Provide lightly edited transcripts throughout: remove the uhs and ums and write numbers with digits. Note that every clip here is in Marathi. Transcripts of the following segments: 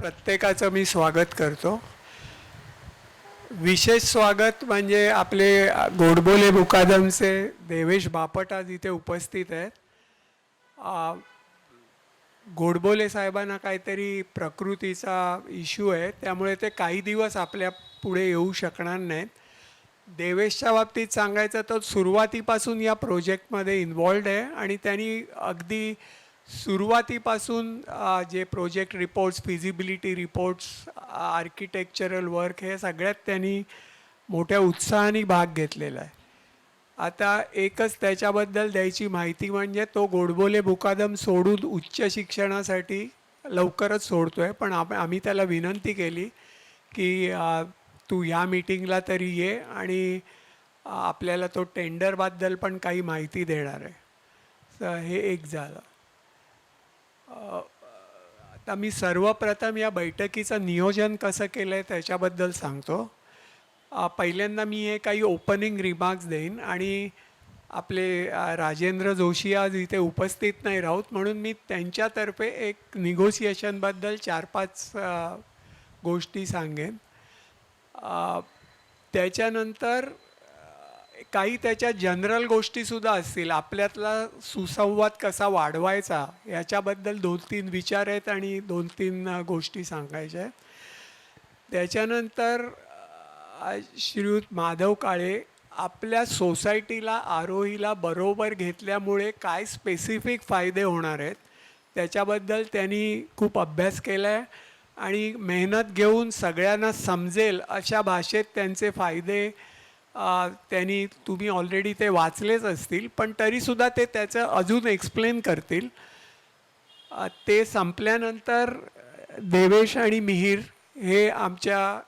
प्रत्येकाचं मी स्वागत करतो. विशेष स्वागत म्हणजे आपले गोडबोले मुकादमचे देवेश बापट आज इथे उपस्थित आहेत. गोडबोले साहेबांना काहीतरी प्रकृतीचा इश्यू आहे, त्यामुळे ते काही दिवस आपल्या पुढे येऊ शकणार नाहीत. देवेशच्या बाबतीत सांगायचं तर सुरुवातीपासून या प्रोजेक्टमध्ये इन्वॉल्ड आहे आणि त्यांनी अगदी सुरुवातीपासून जे project reports, feasibility reports, architectural work हे सगळ्यात त्यांनी मोठ्या उत्साहाने भाग घेतलेला आहे. आता एकच त्याच्याबद्दल द्यायची माहिती म्हणजे तो गोडबोले मुकादम सोडून उच्च शिक्षणासाठी लवकरच सोडतो आहे, पण आम्ही त्याला विनंती केली की तू या मीटिंगला तरी ये आणि आपल्याला तो टेंडरबद्दल पण काही माहिती देणार आहे. तर हे एक झालं. आता मी सर्वप्रथम या बैठकीचं नियोजन कसं केलं आहे त्याच्याबद्दल सांगतो. पहिल्यांदा मी हे काही ओपनिंग रिमार्क्स देईन आणि आपले राजेंद्र जोशी आज इथे उपस्थित नाही राहत, म्हणून मी त्यांच्यातर्फे एक निगोसिएशनबद्दल 4-5 गोष्टी सांगेन. त्याच्यानंतर काही त्याच्या जनरल गोष्टीसुद्धा असतील. आपल्यातला सुसंवाद कसा वाढवायचा याच्याबद्दल 2-3 विचार आहेत आणि 2-3 गोष्टी सांगायच्या आहेत. त्याच्यानंतर श्रीयुत माधव काळे आपल्या सोसायटीला आरोहीला बरोबर घेतल्यामुळे काय स्पेसिफिक फायदे होणार आहेत त्याच्याबद्दल त्यांनी खूप अभ्यास केला आहे आणि मेहनत घेऊन सगळ्यांना समजेल अशा भाषेत त्यांचे फायदे त्यांनी, तुम्ही ऑलरेडी ते वाचलेच असतील, पण तरीसुद्धा ते त्याचं अजून एक्सप्लेन करतील. ते संपल्यानंतर देवेश आणि मिहीर हे आमच्या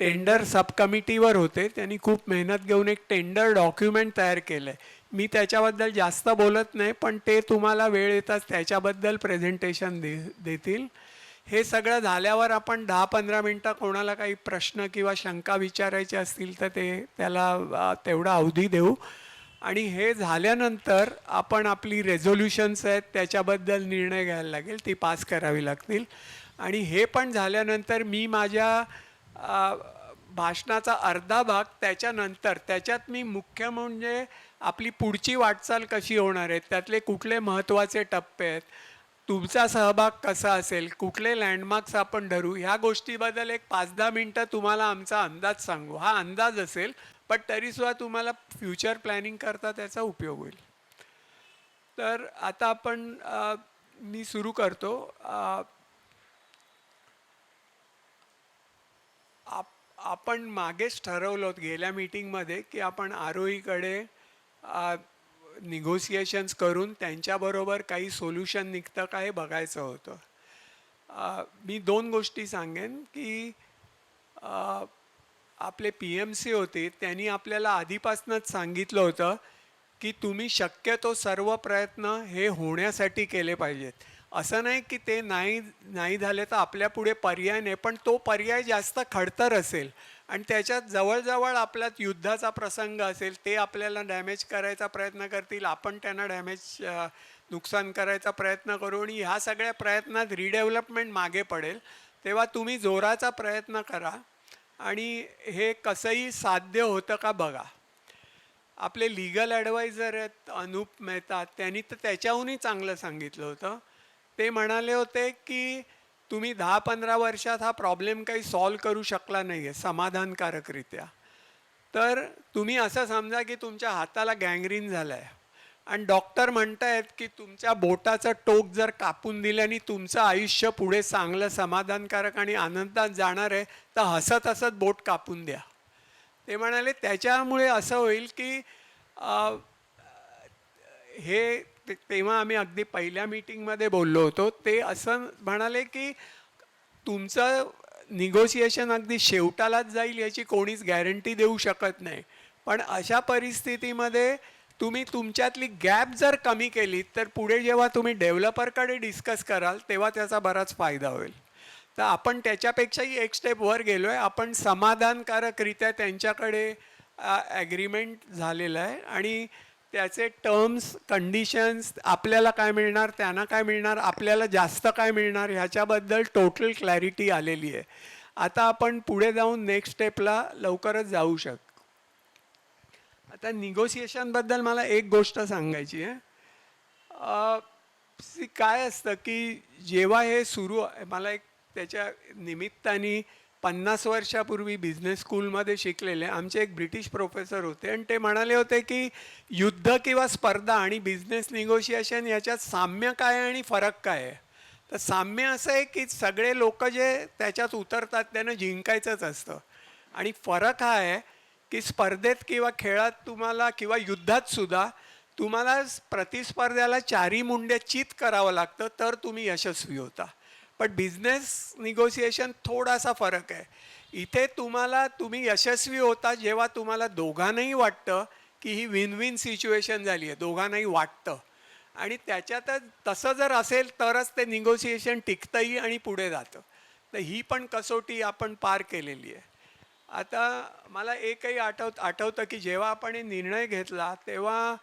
टेंडर सब कमिटीवर होते. त्यांनी खूप मेहनत घेऊन एक टेंडर डॉक्युमेंट तयार केलं आहे. मी त्याच्याबद्दल जास्त बोलत नाही, पण ते तुम्हाला वेळ येताच त्याच्याबद्दल प्रेझेंटेशन देतील. हे सगळं झाल्यावर आपण 10-15 मिनटं कोणाला काही प्रश्न किंवा शंका विचारायचे असतील तर त्याला तेवढा अवधी देऊ. आणि हे झाल्यानंतर आपण आपली रेझोल्युशन्स आहेत त्याच्याबद्दल निर्णय घ्यायला लागेल, ती पास करावी लागतील. आणि हे पण झाल्यानंतर मी माझ्या भाषणाचा अर्धा भाग त्याच्यात मी मुख्य म्हणजे आपली पुढची वाटचाल कशी होणार आहे, त्यातले कुठले महत्त्वाचे टप्पे आहेत, तुमचा सहभाग कसा असेल, कुठले लँडमार्क्स आपण धरू, ह्या गोष्टीबद्दल एक 5-10 मिनटं तुम्हाला आमचा अंदाज सांगू. हा अंदाज असेल, पण तरीसुद्धा तुम्हाला फ्युचर प्लॅनिंग करता त्याचा उपयोग होईल. तर आता मी सुरू करतो. आपण मागेच ठरवलं होतं गेल्या मीटिंगमध्ये की आपण आरोहीकडे निगोसिएशन्स करून त्यांच्याबरोबर काही सोल्युशन निघतं का हे बघायचं होतं. मी 2 गोष्टी सांगेन की आपले PMC होते त्यांनी आपल्याला आधीपासूनच सांगितलं होतं की तुम्ही शक्यतो सर्व प्रयत्न हे होण्यासाठी केले पाहिजेत. असं नाही की ते नाही झाले तर आपल्यापुढे पर्याय नाही, पण तो पर्याय जास्त खडतर असेल आणि त्याच्यात जवळजवळ आपल्यात युद्धाचा प्रसंग असेल, ते आपल्याला डॅमेज करायचा प्रयत्न करतील, आपण त्यांना नुकसान करायचा प्रयत्न करू आणि ह्या सगळ्या प्रयत्नात रिडेव्हलपमेंट मागे पडेल. तेव्हा तुम्ही जोराचा प्रयत्न करा आणि हे कसंही साध्य होतं का बघा. आपले लीगल ॲडवायझर आहेत अनूप मेहता, त्यांनी तर त्याच्याहूनही चांगलं सांगितलं होतं. ते म्हणाले होते की तुम्ही 10-15 वर्षात हा प्रॉब्लेम काही सॉल्व करू शकला नाही आहे समाधानकारकरित्या, तर तुम्ही असं समजा की तुमच्या हाताला गँग्रीन झालं आहे आणि डॉक्टर म्हणत आहेत की तुमच्या बोटाचं टोक जर कापून दिल्याने तुमचं आयुष्य पुढे चांगलं समाधानकारक आणि आनंदात जाणार आहे, तर हसत हसत बोट कापून द्या. ते म्हणाले त्याच्यामुळे असं होईल की हे तेव्हा आम्ही अगदी पहिल्या मीटिंगमध्ये बोललो होतो. ते असं म्हणाले की तुमचं निगोसिएशन अगदी शेवटालाच जाईल याची कोणीच गॅरंटी देऊ शकत नाही, पण अशा परिस्थितीमध्ये तुम्ही तुमच्यातली गॅप जर कमी केली तर पुढे जेव्हा तुम्ही डेव्हलपरकडे डिस्कस कराल तेव्हा त्याचा बराच फायदा होईल. तर आपण त्याच्यापेक्षाही एक स्टेप वर गेलो आहे. आपण समाधानकारकरित्या त्यांच्याकडे ॲग्रीमेंट झालेलं आहे आणि त्याचे टर्म्स कंडिशन्स, आपल्याला काय मिळणार, त्यांना काय मिळणार, आपल्याला जास्त काय मिळणार, ह्याच्याबद्दल टोटल क्लॅरिटी आलेली आहे. आता आपण पुढे जाऊन नेक्स्ट स्टेपला लवकरच जाऊ आता निगोसिएशनबद्दल मला एक गोष्ट सांगायची आहे. काय असतं की जेव्हा हे सुरू, मला एक त्याच्या निमित्ताने 50 वर्षापूर्वी बिझनेस स्कूलमध्ये शिकलेले आमचे एक ब्रिटिश प्रोफेसर होते आणि ते म्हणाले होते की युद्ध किंवा स्पर्धा आणि बिझनेस निगोशिएशन याच्यात साम्य काय आहे आणि फरक काय आहे. तर साम्य असं आहे की सगळे लोक जे त्याच्यात उतरतात त्यांना जिंकायचंच असतं, आणि फरक हा आहे की स्पर्धेत किंवा खेळात तुम्हाला किंवा युद्धात सुद्धा तुम्हाला प्रतिस्पर्ध्याला चारी मुंड्या चित करावं लागतं तर तुम्ही यशस्वी होता. पण बिझनेस निगोसिएशन थोडासा फरक आहे. इथे तुम्ही यशस्वी होता जेव्हा तुम्हाला दोघांनाही वाटतं की ही विन विन सिच्युएशन झाली आहे, दोघांनाही वाटतं, आणि त्याच्यातच तसं जर असेल तरच ते निगोसिएशन टिकतंही आणि पुढे जातं. तर ही पण कसोटी आपण पार केलेली आहे. आता मला एकही आठवतं की जेव्हा आपण हे निर्णय घेतला तेव्हा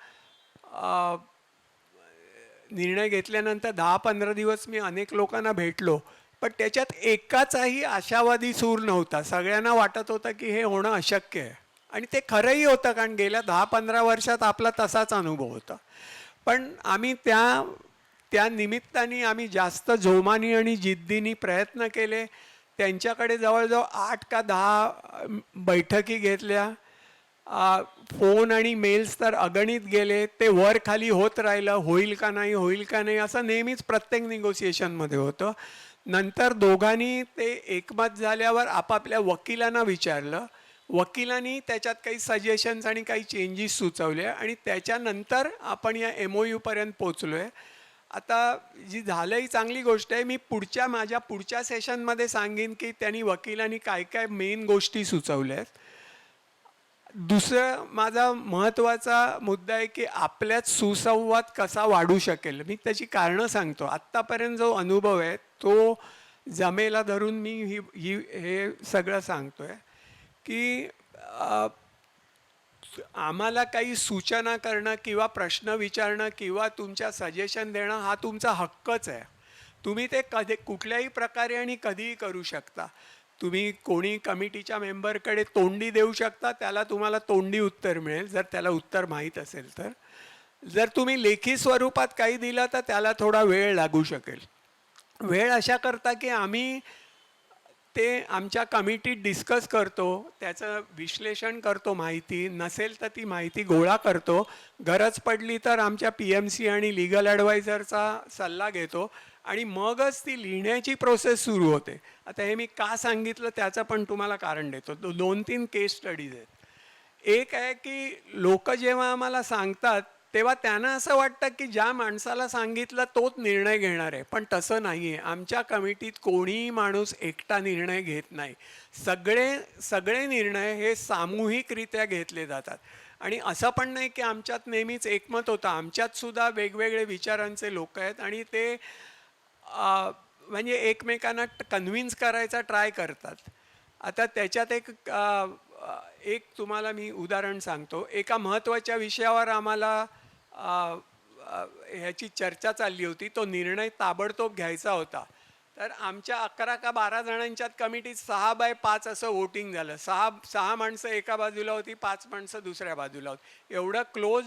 निर्णय घेतल्यानंतर 10-15 दिवस मी अनेक लोकांना भेटलो, पण त्याच्यात एकाचाही आशावादी सूर नव्हता. सगळ्यांना वाटत होतं की हे होणं अशक्य आहे, आणि ते खरंही होतं, कारण गेल्या 10-15 वर्षात आपला तसाच अनुभव होता. पण आम्ही त्या निमित्ताने आम्ही जास्त जोमाने आणि जिद्दीने प्रयत्न केले. त्यांच्याकडे जवळजवळ 8 का 10 बैठकी घेतल्या. फोन आणि मेल्स तर अगणित गेले. ते वर खाली होत राहिलं, होईल का नाही, होईल का नाही, असं नेहमीच प्रत्येक निगोसिएशनमध्ये होतं. नंतर दोघांनी ते एकमत झाल्यावर आपापल्या वकिलांना विचारलं. वकिलांनी त्याच्यात काही सजेशन्स आणि काही चेंजेस सुचवले आणि त्याच्यानंतर आपण या MOU पर्यंत पोचलो आहे. आता जी झालं ही चांगली गोष्ट आहे. मी माझ्या पुढच्या सेशनमध्ये सांगेन की त्यांनी वकिलांनी काय काय मेन गोष्टी सुचवल्या आहेत. दुसरं माझा महत्त्वाचा मुद्दा आहे की आपल्यात सुसंवाद कसा वाढू शकेल. मी त्याची कारणं सांगतो. आत्तापर्यंत जो अनुभव आहे तो जमेला धरून मी हे सगळं सांगतो आहे की आम्हाला काही सूचना करणं किंवा प्रश्न विचारणं किंवा तुमच्या सजेशन देणं हा तुमचा हक्कच आहे. तुम्ही ते कुठल्याही प्रकारे आणि कधीही करू शकता. तुम्ही कोणी कमिटीच्या मेंबरकडे तोंडी देऊ शकता, त्याला तुम्हाला तोंडी उत्तर मिळेल जर त्याला उत्तर माहीत असेल तर. जर तुम्ही लेखी स्वरूपात काही दिलं तर त्याला थोडा वेळ लागू शकेल. वेळ अशा करता की आम्ही ते आमच्या कमिटीत डिस्कस करतो, त्याचं विश्लेषण करतो, माहिती नसेल तर ती माहिती गोळा करतो, गरज पडली तर आमच्या PMC आणि लीगल ॲडवायझरचा सल्ला घेतो आणि मगच ती लिहिण्याची प्रोसेस सुरू होते. आता हे मी का सांगितलं त्याचं पण तुम्हाला कारण देतो. 2-3 केस स्टडीज आहेत. एक आहे की लोक जेव्हा आम्हाला सांगतात तेव्हा त्यांना असं वाटतं की ज्या माणसाला सांगितलं तोच निर्णय घेणार आहे, पण तसं नाही आहे. आमच्या कमिटीत कोणीही माणूस एकटा निर्णय घेत नाही. सगळे निर्णय हे सामूहिकरित्या घेतले जातात. आणि असं पण नाही की आमच्यात नेहमीच एकमत होतं. आमच्यात सुद्धा वेगवेगळे विचारांचे लोक आहेत आणि ते म्हणजे एकमेकांना कन्व्हिन्स करायचा ट्राय करतात. आता त्याच्यात एक तुम्हाला मी उदाहरण सांगतो. एका महत्त्वाच्या विषयावर आम्हाला ह्याची चर्चा चालली होती. तो निर्णय ताबडतोब घ्यायचा होता. तर आमच्या 11 का 12 जणांच्यात कमिटीत 6/5 असं वोटिंग झालं. 6 माणसं एका बाजूला होती, 5 माणसं दुसऱ्या बाजूला होती. एवढा क्लोज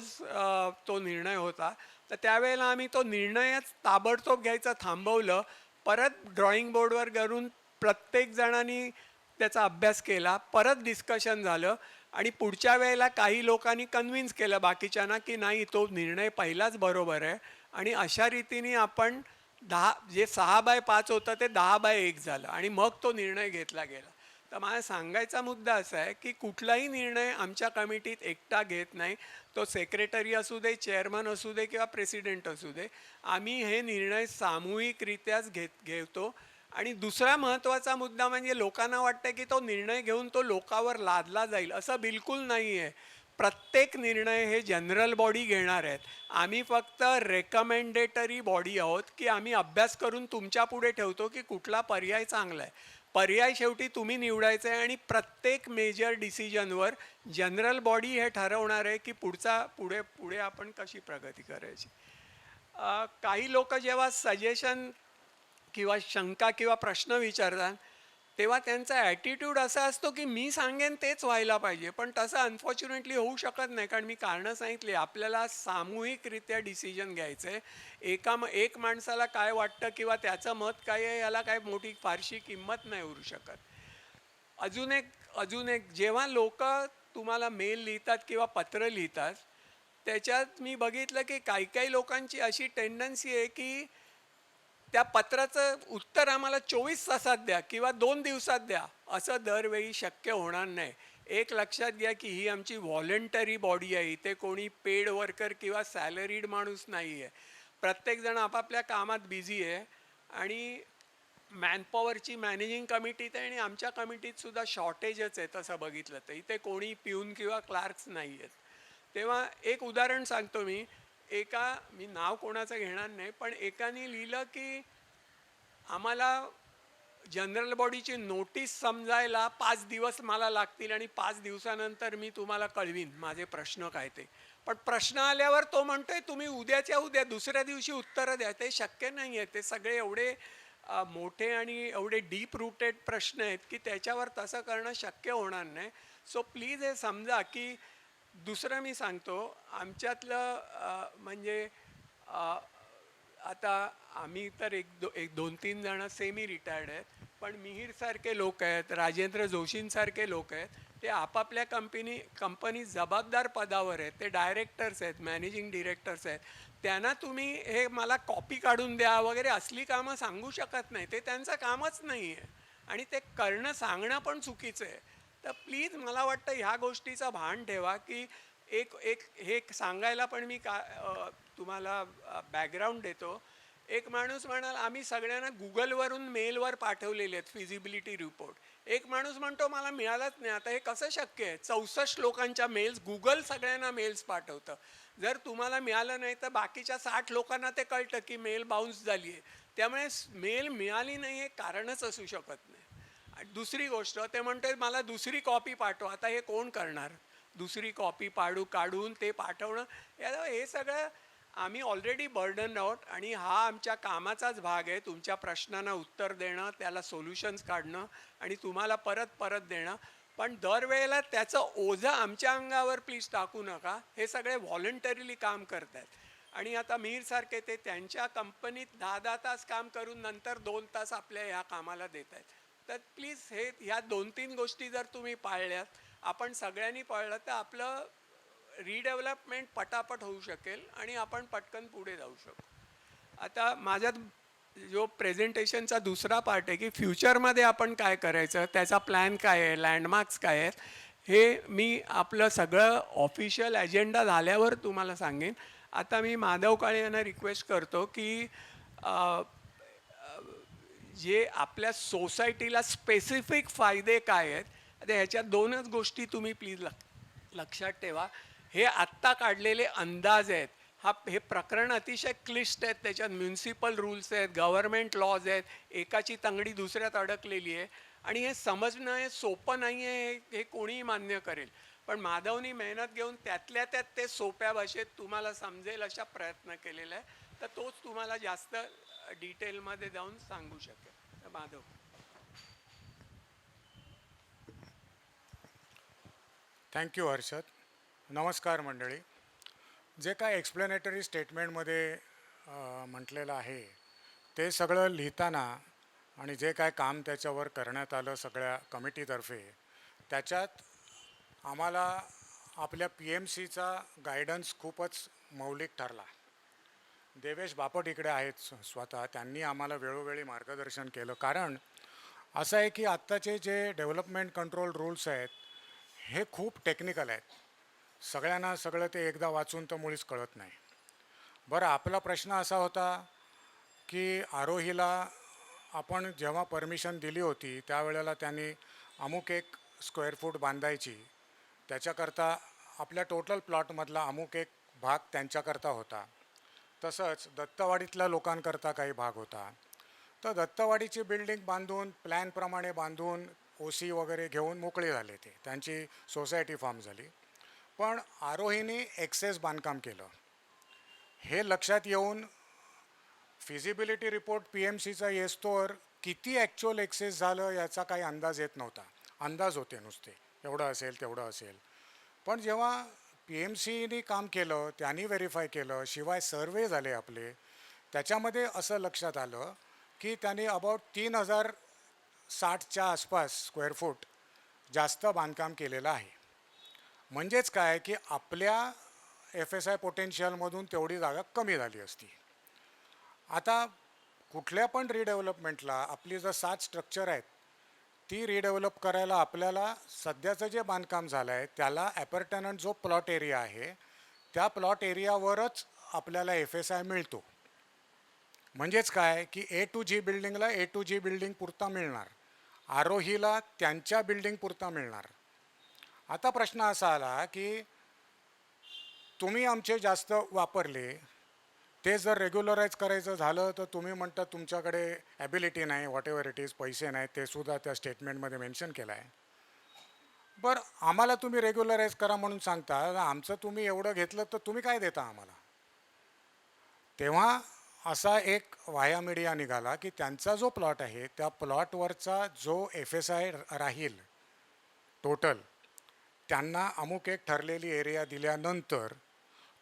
तो निर्णय होता. तर त्यावेळेला आम्ही तो निर्णयच ताबडतोब घ्यायचं थांबवलं. परत ड्रॉइंग बोर्डवर करून प्रत्येक जणांनी त्याचा अभ्यास केला, परत डिस्कशन झालं आणि पुढच्या वेळेला काही लोकांनी कन्व्हिन्स केलं बाकीच्यांना की नाही, तो निर्णय पहिलाच बरोबर आहे. आणि अशा रीतीने आपण जे 6/5 होतं ते 10/1 झालं आणि मग तो निर्णय घेतला गेला. तर मला सांगायचा मुद्दा असा आहे की कुठलाही निर्णय आमच्या कमिटीत एकटा घेत नाही. तो सेक्रेटरी असू दे, चेअरमन असू दे किंवा प्रेसिडेंट असू दे, आम्ही हे निर्णय सामूहिकरित्याच घेतो. आणि दुसरा महत्त्वाचा मुद्दा म्हणजे लोकांना वाटतं की तो निर्णय घेऊन तो लोकांवर लादला जाईल. असं बिलकुल नाही आहे. प्रत्येक निर्णय हे जनरल बॉडी घेणार आहेत. आम्ही फक्त रेकमेंडेटरी बॉडी आहोत की आम्ही अभ्यास करून तुमच्या पुढे ठेवतो की कुठला पर्याय चांगला आहे. पर्याय शेवटी तुम्ही निवडायचा आहे आणि प्रत्येक मेजर डिसिजनवर जनरल बॉडी हे ठरवणार आहे की पुढे पुढे आपण कशी प्रगती करायची. काही लोक जेव्हा सजेशन किंवा शंका किंवा प्रश्न विचारतात तेव्हा त्यांचा ॲटिट्यूड असा असतो की मी सांगेन तेच व्हायला पाहिजे, पण तसं अनफॉर्च्युनेटली होऊ शकत नाही. कारण मी कारणं सांगितली, आपल्याला सामूहिकरित्या डिसिजन घ्यायचं आहे. एक माणसाला काय वाटतं किंवा त्याचं मत काय आहे याला काय मोठी फारशी किंमत नाही उरू शकत. अजून एक जेव्हा लोक तुम्हाला मेल लिहितात किंवा पत्र लिहितात त्याच्यात मी बघितलं की काही काही लोकांची अशी टेंडन्सी आहे की त्या पत्राचं उत्तर आम्हाला 24 तासात द्या किंवा 2 दिवसात द्या, असं दरवेळी शक्य होणार नाही. एक लक्षात घ्या की ही आमची व्हॉलंटरी बॉडी आहे, इथे कोणी पेड वर्कर किंवा सॅलरीड माणूस नाही आहे. प्रत्येकजण आपापल्या कामात बिझी आहे आणि मॅनपॉवरची मॅनेजिंग कमिटीत आहे आणि आमच्या कमिटीतसुद्धा शॉर्टेजच आहे. तसं बघितलं तर इथे कोणी पिऊन किंवा क्लार्क्स नाही आहेत. तेव्हा एक उदाहरण सांगतो मी नाव कोणाचं घेणार नाही, पण एकाने लिहिलं की आम्हाला जनरल बॉडीची नोटीस समजायला 5 दिवस मला लागतील आणि 5 दिवसानंतर मी तुम्हाला कळवीन माझे प्रश्न काय ते. पण प्रश्न आल्यावर तो म्हणतोय तुम्ही उद्याच्या उद्या दुसऱ्या दिवशी उत्तरं द्या. ते शक्य नाही आहे. ते सगळे एवढे मोठे आणि एवढे डीप रूटेड प्रश्न आहेत की त्याच्यावर तसं करणं शक्य होणार नाही. सो प्लीज हे समजा की दुसरं मी सांगतो आमच्यातलं म्हणजे आता आम्ही तर एक दोन तीन जण सेमी रिटायर्ड आहेत, पण मिहीरसारखे लोक आहेत, राजेंद्र जोशींसारखे लोक आहेत, ते आपापल्या कंपनी जबाबदार पदावर आहेत, ते डायरेक्टर्स आहेत, मॅनेजिंग डिरेक्टर्स आहेत. त्यांना तुम्ही हे मला कॉपी काढून द्या वगैरे असली कामं सांगू शकत नाही. ते त्यांचं कामच नाही आहे आणि ते करणं सांगणं पण चुकीचं आहे. तर प्लीज मला वाटतं ह्या गोष्टीचा भान ठेवा की एक एक हे सांगायला पण मी तुम्हाला बॅकग्राऊंड देतो. एक माणूस म्हणाल आम्ही सगळ्यांना गुगलवरून मेलवर पाठवलेले आहेत फिजिबिलिटी रिपोर्ट. एक माणूस म्हणतो मला मिळालंच नाही. आता हे कसं शक्य आहे? 64 लोकांच्या मेल्स, गुगल सगळ्यांना मेल्स पाठवतं. जर तुम्हाला मिळालं नाही तर बाकीच्या 60 लोकांना ते कळतं की मेल बाउन्स झाली आहे. त्यामुळे मेल मिळाली नाही हे कारणच असू शकत नाही. आणि दुसरी गोष्ट ते म्हणते मला दुसरी कॉपी पाठवा. आता हे कोण करणार? दुसरी कॉपी काढून ते पाठवणं हे सगळं आम्ही ऑलरेडी बर्डन आहोत आणि हा आमच्या कामाचाच भाग आहे. तुमच्या प्रश्नांना उत्तर देणं, त्याला सोल्युशन्स काढणं आणि तुम्हाला परत परत देणं. पण दरवेळेला त्याचं ओझं आमच्या अंगावर प्लीज टाकू नका. हे सगळे व्हॉलंटरीली काम करत आहेत आणि आता मीरसारखे ते त्यांच्या कंपनीत 10-10 तास काम करून नंतर 2 तास आपल्या ह्या कामाला देत आहेत. तर प्लीज ह्या 2-3 गोष्टी जर तुम्ही पाळल्यात, आपण सगळ्यांनी पाळलं तर आपलं रिडेव्हलपमेंट पटापट होऊ शकेल आणि आपण पटकन पुढे जाऊ शकू. आता माझ्यात जो प्रेझेंटेशनचा दुसरा पार्ट आहे की फ्युचरमध्ये आपण काय करायचं, त्याचा प्लॅन काय आहे, लँडमार्क्स काय आहेत, हे मी आपलं सगळं ऑफिशियल अजेंडा झाल्यावर तुम्हाला सांगेन. आता मी माधव काळे यांना रिक्वेस्ट करतो की जे आपल्या सोसायटीला स्पेसिफिक फायदे काय आहेत, आता ह्याच्या 2च गोष्टी तुम्ही प्लीज लक्षात ठेवा. हे आत्ता काढलेले अंदाज आहेत. हे प्रकरण अतिशय क्लिष्ट आहेत. त्याच्यात म्युन्सिपल रूल्स आहेत, गव्हर्नमेंट लॉज आहेत, एकाची तंगडी दुसऱ्यात अडकलेली आहे आणि हे समजणं हे सोपं नाही आहे. हे कोणीही मान्य करेल. पण माधवनी मेहनत घेऊन त्यातल्या त्यात ते सोप्या भाषेत तुम्हाला समजेल अशा प्रयत्न केलेला आहे. तर तोच तुम्हाला जास्त डिटेलमध्ये जाऊन सांगू शकेल. माधव. थँक्यू हर्षद. नमस्कार मंडळी. जे काय एक्सप्लेनेटरी स्टेटमेंटमध्ये म्हटलेलं आहे ते सगळं लिहिताना आणि जे काय काम त्याच्यावर करण्यात आलं सगळ्या कमिटीतर्फे, त्याच्यात आम्हाला आपल्या PMCचा गायडन्स खूपच मौलिक ठरला. देवेश बापट इकडे आहेत स्वतः, त्यांनी आम्हाला वेळोवेळी मार्गदर्शन केलं. कारण असं आहे की आत्ताचे जे डेव्हलपमेंट कंट्रोल रूल्स आहेत हे खूप टेक्निकल आहेत. सगळ्यांना सगळं ते एकदा वाचून तर मुळीच कळत नाही. बरं, आपला प्रश्न असा होता की आरोहीला आपण जेव्हा परमिशन दिली होती त्यावेळेला त्यांनी अमुक एक स्क्वेअर फूट बांधायची, त्याच्याकरता आपल्या टोटल प्लॉटमधला अमुक एक भाग त्यांच्याकरता होता. तसंच दत्तवाडीतल्या लोकांकरता काही भाग होता. तर दत्तवाडीची बिल्डिंग बांधून प्लॅनप्रमाणे बांधून OC वगैरे घेऊन मोकळे झाले, ते त्यांची सोसायटी फॉर्म झाली. पण आरोहीने एक्सेस बांधकाम केलं. हे लक्षात येऊन फिजिबिलिटी रिपोर्ट PMCचा येस्तोवर किती ॲक्च्युअल एक्सेस झालं याचा काही अंदाज येत नव्हता. अंदाज होते नुसते, एवढं असेल तेवढं असेल. पण जेव्हा PMCने काम केलं, त्यांनी व्हेरीफाय केलं, शिवाय सर्वे झाले आपले, त्याच्यामध्ये असं लक्षात आलं की त्यांनी अबाउट 3060च्या आसपास स्क्वेअर फूट जास्त बांधकाम केलेलं आहे. म्हणजेच काय की आपल्या FSI पोटेन्शियलमधून तेवढी जागा कमी झाली असती. आता कुठल्या पण रिडेव्हलपमेंटला आपली जर 7 स्ट्रक्चर आहेत, ती रिडेव्हलप करायला आपल्याला सध्याचं जे बांधकाम झालं आहे त्याला ॲपर्टनंट जो प्लॉट एरिया आहे त्या प्लॉट एरियावरच आपल्याला FSI मिळतो. म्हणजेच काय की A to G बिल्डिंगला A to G बिल्डिंग पुरता मिळणार, आरोहीला त्यांच्या बिल्डिंग पुरता मिळणार. आता प्रश्न असा आला की तुम्ही आमचे जास्त वापरले, ते जर रेग्युलराईज करायचं झालं तर तुम्ही म्हणता तुमच्याकडे ॲबिलिटी नाही, व्हॉट एव्हर इट इज, पैसे नाहीत, ते सुद्धा त्या स्टेटमेंटमध्ये मेन्शन केलं आहे. बरं, आम्हाला तुम्ही रेग्युलराईज करा म्हणून सांगता, आमचं तुम्ही एवढं घेतलं तर तुम्ही काय देता आम्हाला? तेव्हा असा एक वाया मीडिया निघाला की त्यांचा जो प्लॉट आहे त्या प्लॉटवरचा जो FSI राहील टोटल, त्यांना अमुक एक ठरलेली एरिया दिल्यानंतर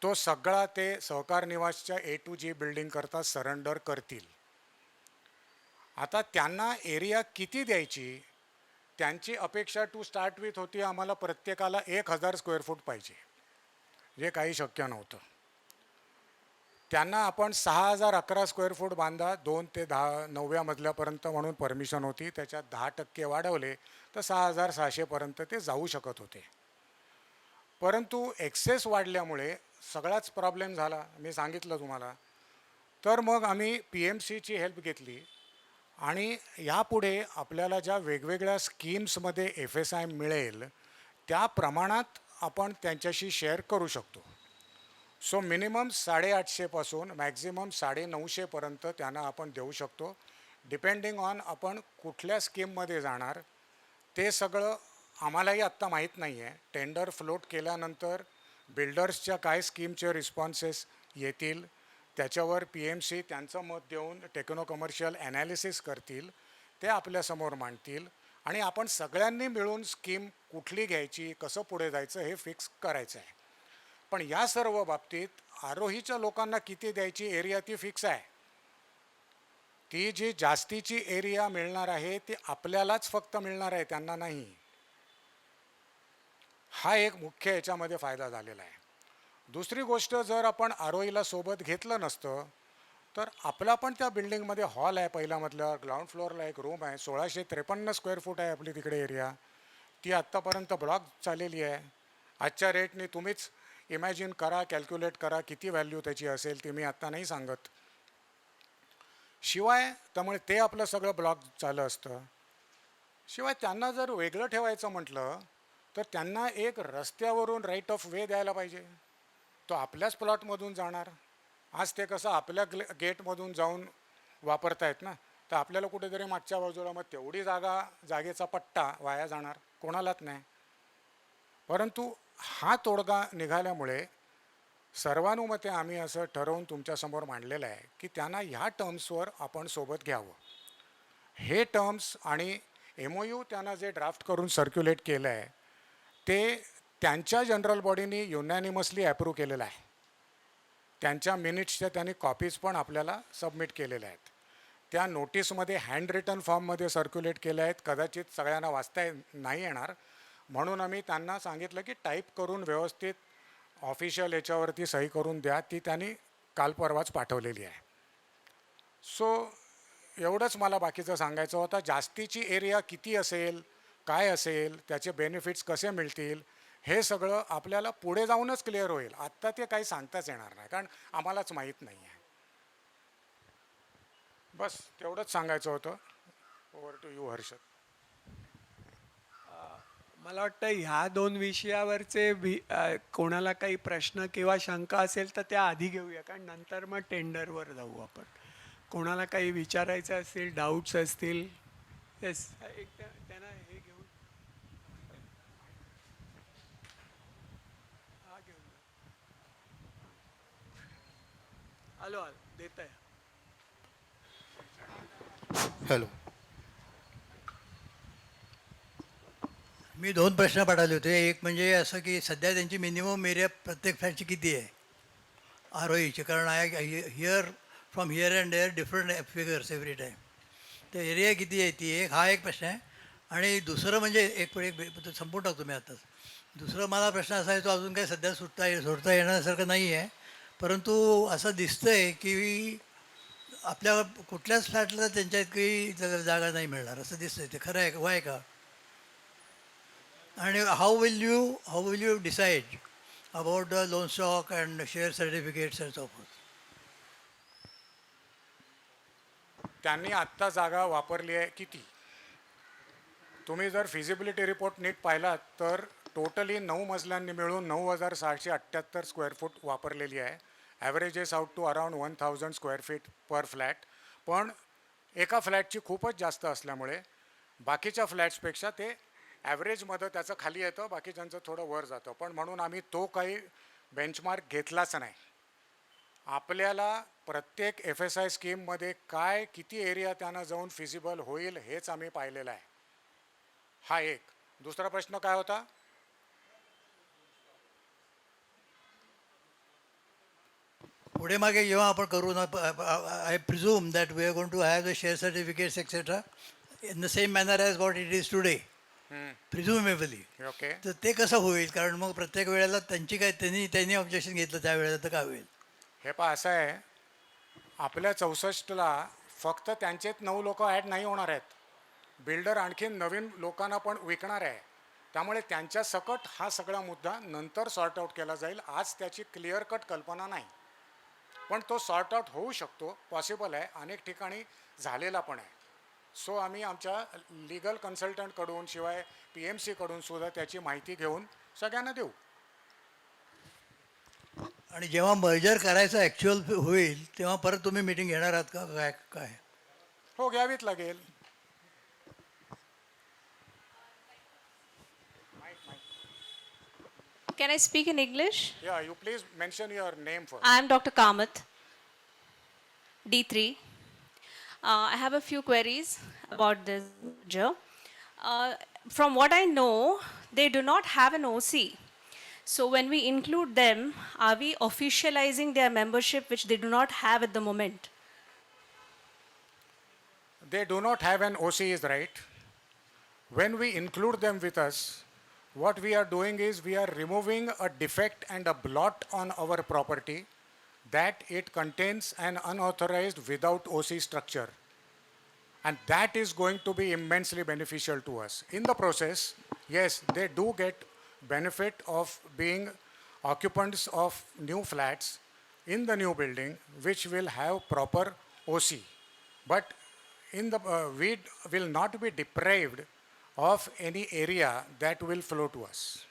तो सगळा ते सहकार निवासच्या A to G बिल्डिंग करता सरेंडर करतील. आता त्यांना एरिया किती द्यायची, त्यांची अपेक्षा टू स्टार्ट विथ होती आम्हाला प्रत्येकाला 1000 स्क्वेअर फूट पाहिजे, जे काही शक्य नव्हतं. त्यांना आपण 6011 स्क्वेअर फूट बांधा 2 ते 9व्या मजल्यापर्यंत म्हणून परमिशन होती, त्याच्यात 10% वाढवले तर 6600पर्यंत ते जाऊ शकत होते. परंतु एक्सेस वाढल्यामुळे सगळाच प्रॉब्लेम झाला, मी सांगितलं तुम्हाला. तर मग आम्ही PMCची हेल्प घेतली आणि यापुढे आपल्याला ज्या वेगवेगळ्या स्कीम्समध्ये FSI मिळेल त्या प्रमाणात आपण त्यांच्याशी शेअर करू शकतो. सो मिनिमम 850पासून मॅक्झिमम 950पर्यंत त्यांना आपण देऊ शकतो, डिपेंडिंग ऑन आपण कुठल्या स्कीममध्ये जाणार. ते सगळं आम्हालाही आत्ता माहीत नाही आहे. टेंडर फ्लोट केल्यानंतर बिल्डर्सच्या काय स्कीमचे रिस्पॉन्सेस येतील त्याच्यावर PMC त्यांचं मत देऊन टेक्नो कमर्शियल ॲनालिसिस करतील, ते आपल्यासमोर मांडतील आणि आपण सगळ्यांनी मिळून स्कीम कुठली घ्यायची, कसं पुढे जायचं हे फिक्स करायचं आहे. पण या सर्व बाबतीत आरोहीच्या लोकांना किती द्यायची एरिया ती फिक्स आहे. ती जी जास्तीची एरिया मिळणार आहे ती आपल्यालाच फक्त मिळणार आहे, त्यांना नाही. हा एक मुख्य याच्यामध्ये फायदा झालेला आहे. दुसरी गोष्ट, जर आपण आरोहीला सोबत घेतलं नसतं तर आपला पण त्या बिल्डिंगमध्ये हॉल आहे, पहिल्या मधल्यावर ग्राउंड फ्लोअरला एक रूम आहे, 1653 स्क्वेअर फूट आहे आपली तिकडे एरिया. ती आत्तापर्यंत ब्लॉक चाललेली आहे. आजच्या रेटने तुम्हीच इमॅजिन करा, कॅल्क्युलेट करा किती व्हॅल्यू त्याची असेल, ती मी आत्ता नाही सांगत. शिवाय त्यामुळे ते आपलं सगळं ब्लॉक झालं असतं. शिवाय त्यांना जर वेगळं ठेवायचं म्हटलं तर त्यांना एक रस्त्यावरून राईट ऑफ वे द्यायला पाहिजे, तो आपल्याच प्लॉटमधून जाणार. आज ते कसं आपल्या गेटमधून जाऊन वापरतायत ना, तर आपल्याला कुठेतरी मागच्या बाजूला मग तेवढी जागेचा पट्टा वाया जाणार, कोणालाच नाही. परंतु हा तोडगा निघाल्यामुळे सर्वानुमते आम्ही असं ठरवून तुमच्यासमोर मांडलेलं आहे की त्यांना ह्या टर्म्सवर आपण सोबत घ्यावं. हे टर्म्स आणि MOU त्यांना जे ड्राफ्ट करून सर्क्युलेट केलं आहे ते त्यांच्या जनरल बॉडीने युनॅनिमसली ॲप्रूव्ह केलेलं आहे. त्यांच्या मिनिट्सच्या त्यांनी कॉपीज पण आपल्याला सबमिट केलेल्या आहेत. त्या नोटीसमध्ये हँड रिटन फॉर्ममध्ये सर्क्युलेट केल्या आहेत. कदाचित सगळ्यांना वाचता नाही येणार, म्हणून आम्ही त्यांना सांगितलं की टाईप करून व्यवस्थित ऑफिशियल याच्यावरती सही करून द्या. ती त्यांनी काल परवाच पाठवलेली आहे. सो एवढंच मला बाकीचं सांगायचं होतं. जास्तीची एरिया किती असेल, काय असेल, त्याचे बेनिफिट्स कसे मिळतील, हे सगळं आपल्याला पुढे जाऊनच क्लिअर होईल. आत्ता ते काही सांगताच येणार नाही, कारण आम्हालाच माहीत नाही आहे. बस तेवढंच सांगायचं होतं. Over to you Harshad. मला वाटतं ह्या 2 विषयावरचे कोणाला काही प्रश्न किंवा शंका असेल तर त्या आधी घेऊया, कारण नंतर मग टेंडरवर जाऊ आपण. कोणाला काही विचारायचं असेल, डाऊट्स असतील. येस, त्यांना हे घेऊन हा घेऊन जा. आलो देत आहे. हॅलो. मी 2 प्रश्न पाठवले होते. एक म्हणजे असं की सध्या त्यांची मिनिमम एरिया प्रत्येक फ्लॅटची किती आहे आरोहीची, कारण I hear from here and there different figures every time. तर एरिया किती आहे ती एक, हा एक प्रश्न आहे. आणि दुसरं म्हणजे एक संपून टाकतो मी आताच. दुसरं मला प्रश्न असा आहे, तो अजून काही सध्या सोडता येण्यासारखं नाही आहे, परंतु असं दिसतं आहे की आपल्या कुठल्याच फ्लॅटला त्यांच्या इतकी जागा नाही मिळणार असं दिसतंय. ते खरं आहे वाय का? आणि how will you decide about the loan stock and share certificates and so fourth? त्यांनी आत्ता जागा वापरली आहे किती? तुम्ही जर फिजिबिलिटी रिपोर्ट नीट पाहिलात तर टोटली 9 मजल्यांनी मिळून 9,678 स्क्वेअर फूट वापरलेली आहे. Averages out to around 1,000 square feet per flat. पण एका फ्लॅटची खूपच जास्त असल्यामुळे बाकीच्या फ्लॅट्सपेक्षा ते ॲव्हरेजमध्ये त्याचं खाली येतं, बाकीच्यांचं थोडं वर जातं. पण म्हणून आम्ही तो काही बेंचमार्क घेतलाच नाही. आपल्याला प्रत्येक FSI स्कीममध्ये काय किती एरिया त्यांना जाऊन फिजिबल होईल हेच आम्ही पाहिलेलं आहे. हा एक. दुसरा प्रश्न काय होता? पुढे मागे जेव्हा आपण करू ना, I presume that we are going to have the share certificates etcetera in the same manner as what it is today, presumably. Okay. तर ते कसं होईल? कारण मग प्रत्येक वेळेला त्यांनी ऑब्जेक्शन घेतलं त्यावेळेला तर काय होईल? हे पहा असं आहे, आपल्या 64ला फक्त त्यांचेच 9 लोक ॲड नाही होणार आहेत. बिल्डर आणखीन नवीन लोकांना पण विकणार आहे. त्यामुळे त्यांच्या सकट हा सगळा मुद्दा नंतर सॉर्ट आऊट केला जाईल. आज त्याची क्लिअर कट कल्पना नाही, पण तो सॉर्ट आऊट होऊ शकतो, पॉसिबल आहे. अनेक ठिकाणी झालेला पण आहे. सो आम्ही आमच्या लिगल कन्सल्टंटकडून शिवाय PMCकडून सुद्धा त्याची माहिती घेऊन सगळ्यांना देऊ. आणि जेव्हा मर्जर करायचं ॲक्च्युअल होईल तेव्हा परत तुम्ही मीटिंग घेणार आहात का काय काय? हो, घ्यावीच लागेल. Can I speak in English? Yeah, you please mention your name first. I am Dr. Kamath, D3. I have a few queries about this merger. From what I know, they do not have an OC. So when we include them, are we officializing their membership, which they do not have at the moment? They do not have an OC is right. When we include them with us, what we are doing is we are removing a defect and a blot on our property that it contains an unauthorized without OC structure. And that is going to be immensely beneficial to us. In the process, yes, they do get benefit of being occupants of new flats in the new building, which will have proper OC. But we will not be deprived of any area that will flow to us.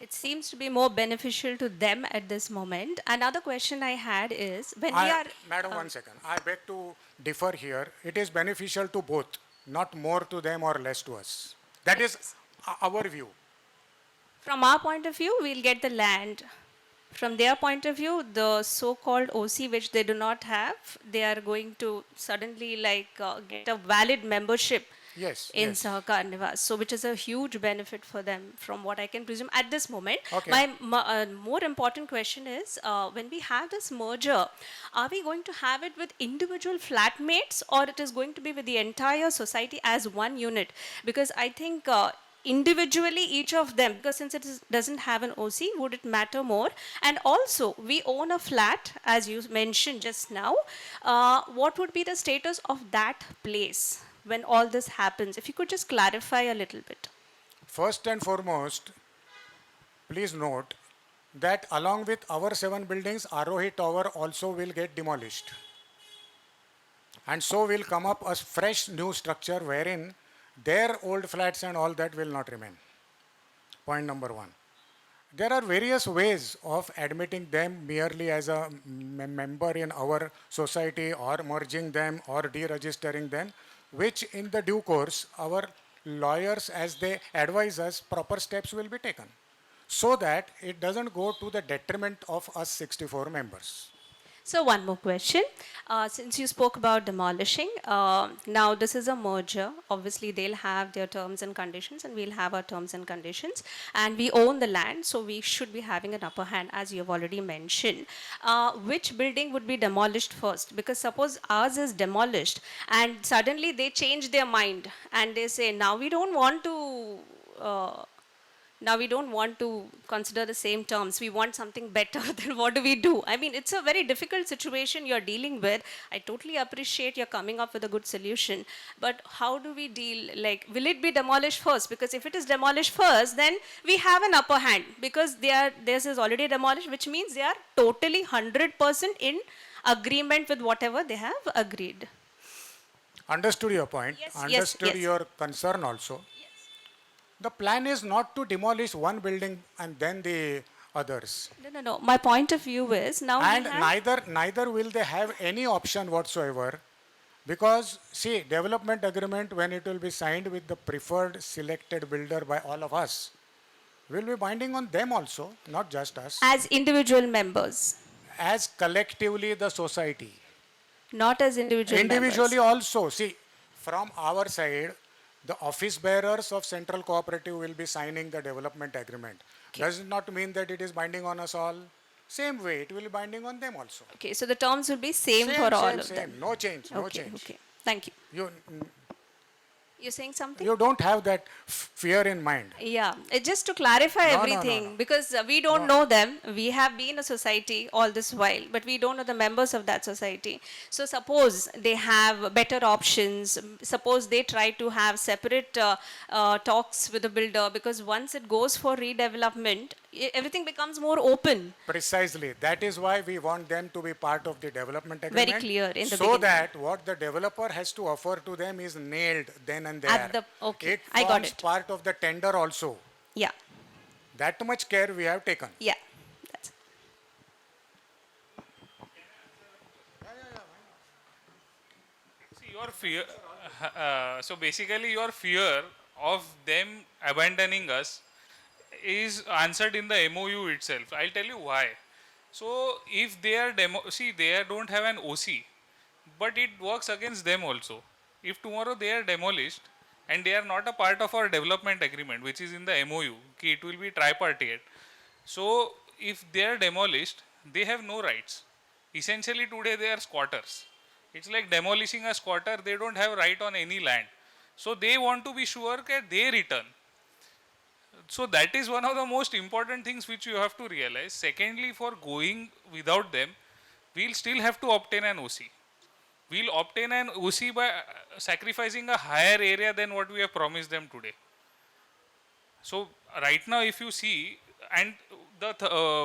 It seems to be more beneficial to them at this moment. Another question I had is when we are. Madam, 1 second. I beg to differ here. It is beneficial to both, not more to them or less to us. That is our view. From our point of view, we'll get the land. From their point of view, the so-called OC, which they do not have, they are going to suddenly get a valid membership Yes. in yes. Sahakar Nivas, so which is a huge benefit for them, from what I can presume at this moment. Okay. My more important question is, when we have this merger, are we going to have it with individual flatmates, or it is going to be with the entire society as one unit? Because I think individually each of them, because since doesn't have an OC, would it matter more? And also, we own a flat, as you mentioned just now. What would be the status of that place when all this happens? If you could just clarify a little bit. First and foremost, please note that along with our 7 buildings, Arohi Tower also will get demolished. And so will come up a fresh new structure wherein their old flats and all that will not remain. Point number 1. there are various ways of admitting them merely as a member in our society or merging them or deregistering them, which in the due course our lawyers, as they advise us, proper steps will be taken so that it doesn't go to the detriment of us 64 members. So one more question. Since you spoke about demolishing, now this is a merger. Obviously, they'll have their terms and conditions, and we'll have our terms and conditions. And we own the land, so we should be having an upper hand, as you have already mentioned. Which building would be demolished first? Because suppose ours is demolished, and suddenly they change their mind, and they say, now we don't want to. Now we don't want to consider the same terms, we want something better. Then what do we do? I mean, it's a very difficult situation you're dealing with. I totally appreciate you're coming up with a good solution, but how do we deal? Like, will it be demolished first? Because if it is demolished first, then we have an upper hand, because theirs is already demolished, which means they are totally 100% in agreement with whatever they have agreed. Understood your point, Yes, understood yes. your concern also. The plan is not to demolish one building and then the others. No. My point of view is now And we have neither will they have any option whatsoever, because see, development agreement, when it will be signed with the preferred selected builder by all of us, will be binding on them also, not just us, as individual members, as collectively the society. not as individual Individually members. also, see, from our side, the office bearers of Central Cooperative will be signing the development agreement. Does not mean that it is binding on us all. Same way, it will be binding on them also. Okay, so the terms will be same for all of same. them. No change, no Okay, change. okay. Thank you. You, You're saying something? you don't have that fear in mind. Yeah, just to clarify No, no, everything, no. because we don't know them. We have been a society all this while, but we don't know the members of that society. So suppose they have better options, suppose they try to have separate talks with the builder, because once it goes for redevelopment, everything becomes more open. Precisely. That is why we want them to be part of the development Very agreement. clear in the so beginning. that what the developer has to offer to them is nailed then and there. Okay, It I got forms it. part of the tender also. Yeah, That much care we have taken. yeah. That's See, your fear, so basically, your fear of them abandoning us is answered in the MOU itself. I'll tell you why. So, if they are they don't have an OC, but it works against them also. If tomorrow they are demolished and they are not a part of our development agreement, which is in the MOU, it will be tripartite. So, if they are demolished, they have no rights. Essentially, today they are squatters. It's like demolishing a squatter, they don't have right on any land. So, they want to be sure that they return. So, that is one of the most important things which you have to realize. Secondly, for going without them, we'll still have to obtain an OC. We'll obtain an OC by sacrificing a higher area than what we have promised them today. So right now, if you see, and the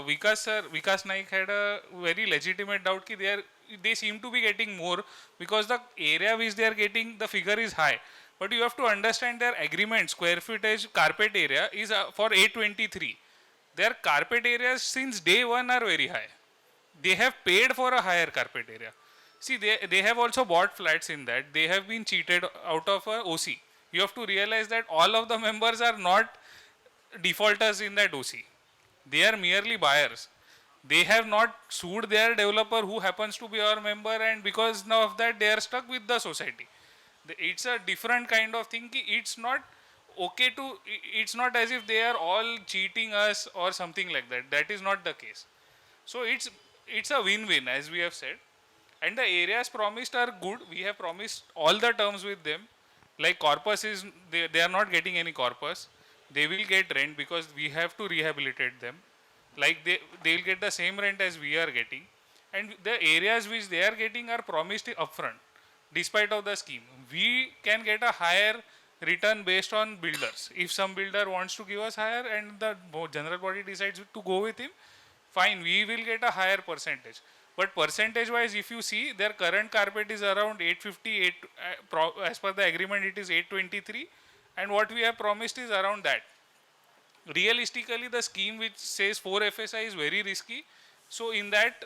Vikas Naik had a very legitimate doubt that they seem to be getting more because the area which they are getting, the figure is high. But you have to understand their agreement, square footage, carpet area is for 823. Their carpet areas since day one are very high. They have paid for a higher carpet area. See, they have also bought flats in that. They have been cheated out of a OC. You have to realize that all of the members are not defaulters in that OC. They are merely buyers. They have not sued their developer who happens to be our member, and because now of that they are stuck with the society. It's a different kind of thing. It's not okay to, it's not as if they are all cheating us or something like that. That is not the case. So it's a win-win, as we have said. And the areas promised are good. We have promised all the terms with them. Like corpus is, they are not getting any corpus. They will get rent because we have to rehabilitate them. Like they'll get the same rent as we are getting. And the areas which they are getting are promised upfront, despite of the scheme. We can get a higher return based on builders. If some builder wants to give us higher and the general body decides to go with him, fine, we will get a higher percentage. But percentage wise, if you see, their current carpet is around 858, as per the agreement it is 823, and what we have promised is around that. realistically the scheme which says 4 FSI is very risky. So in that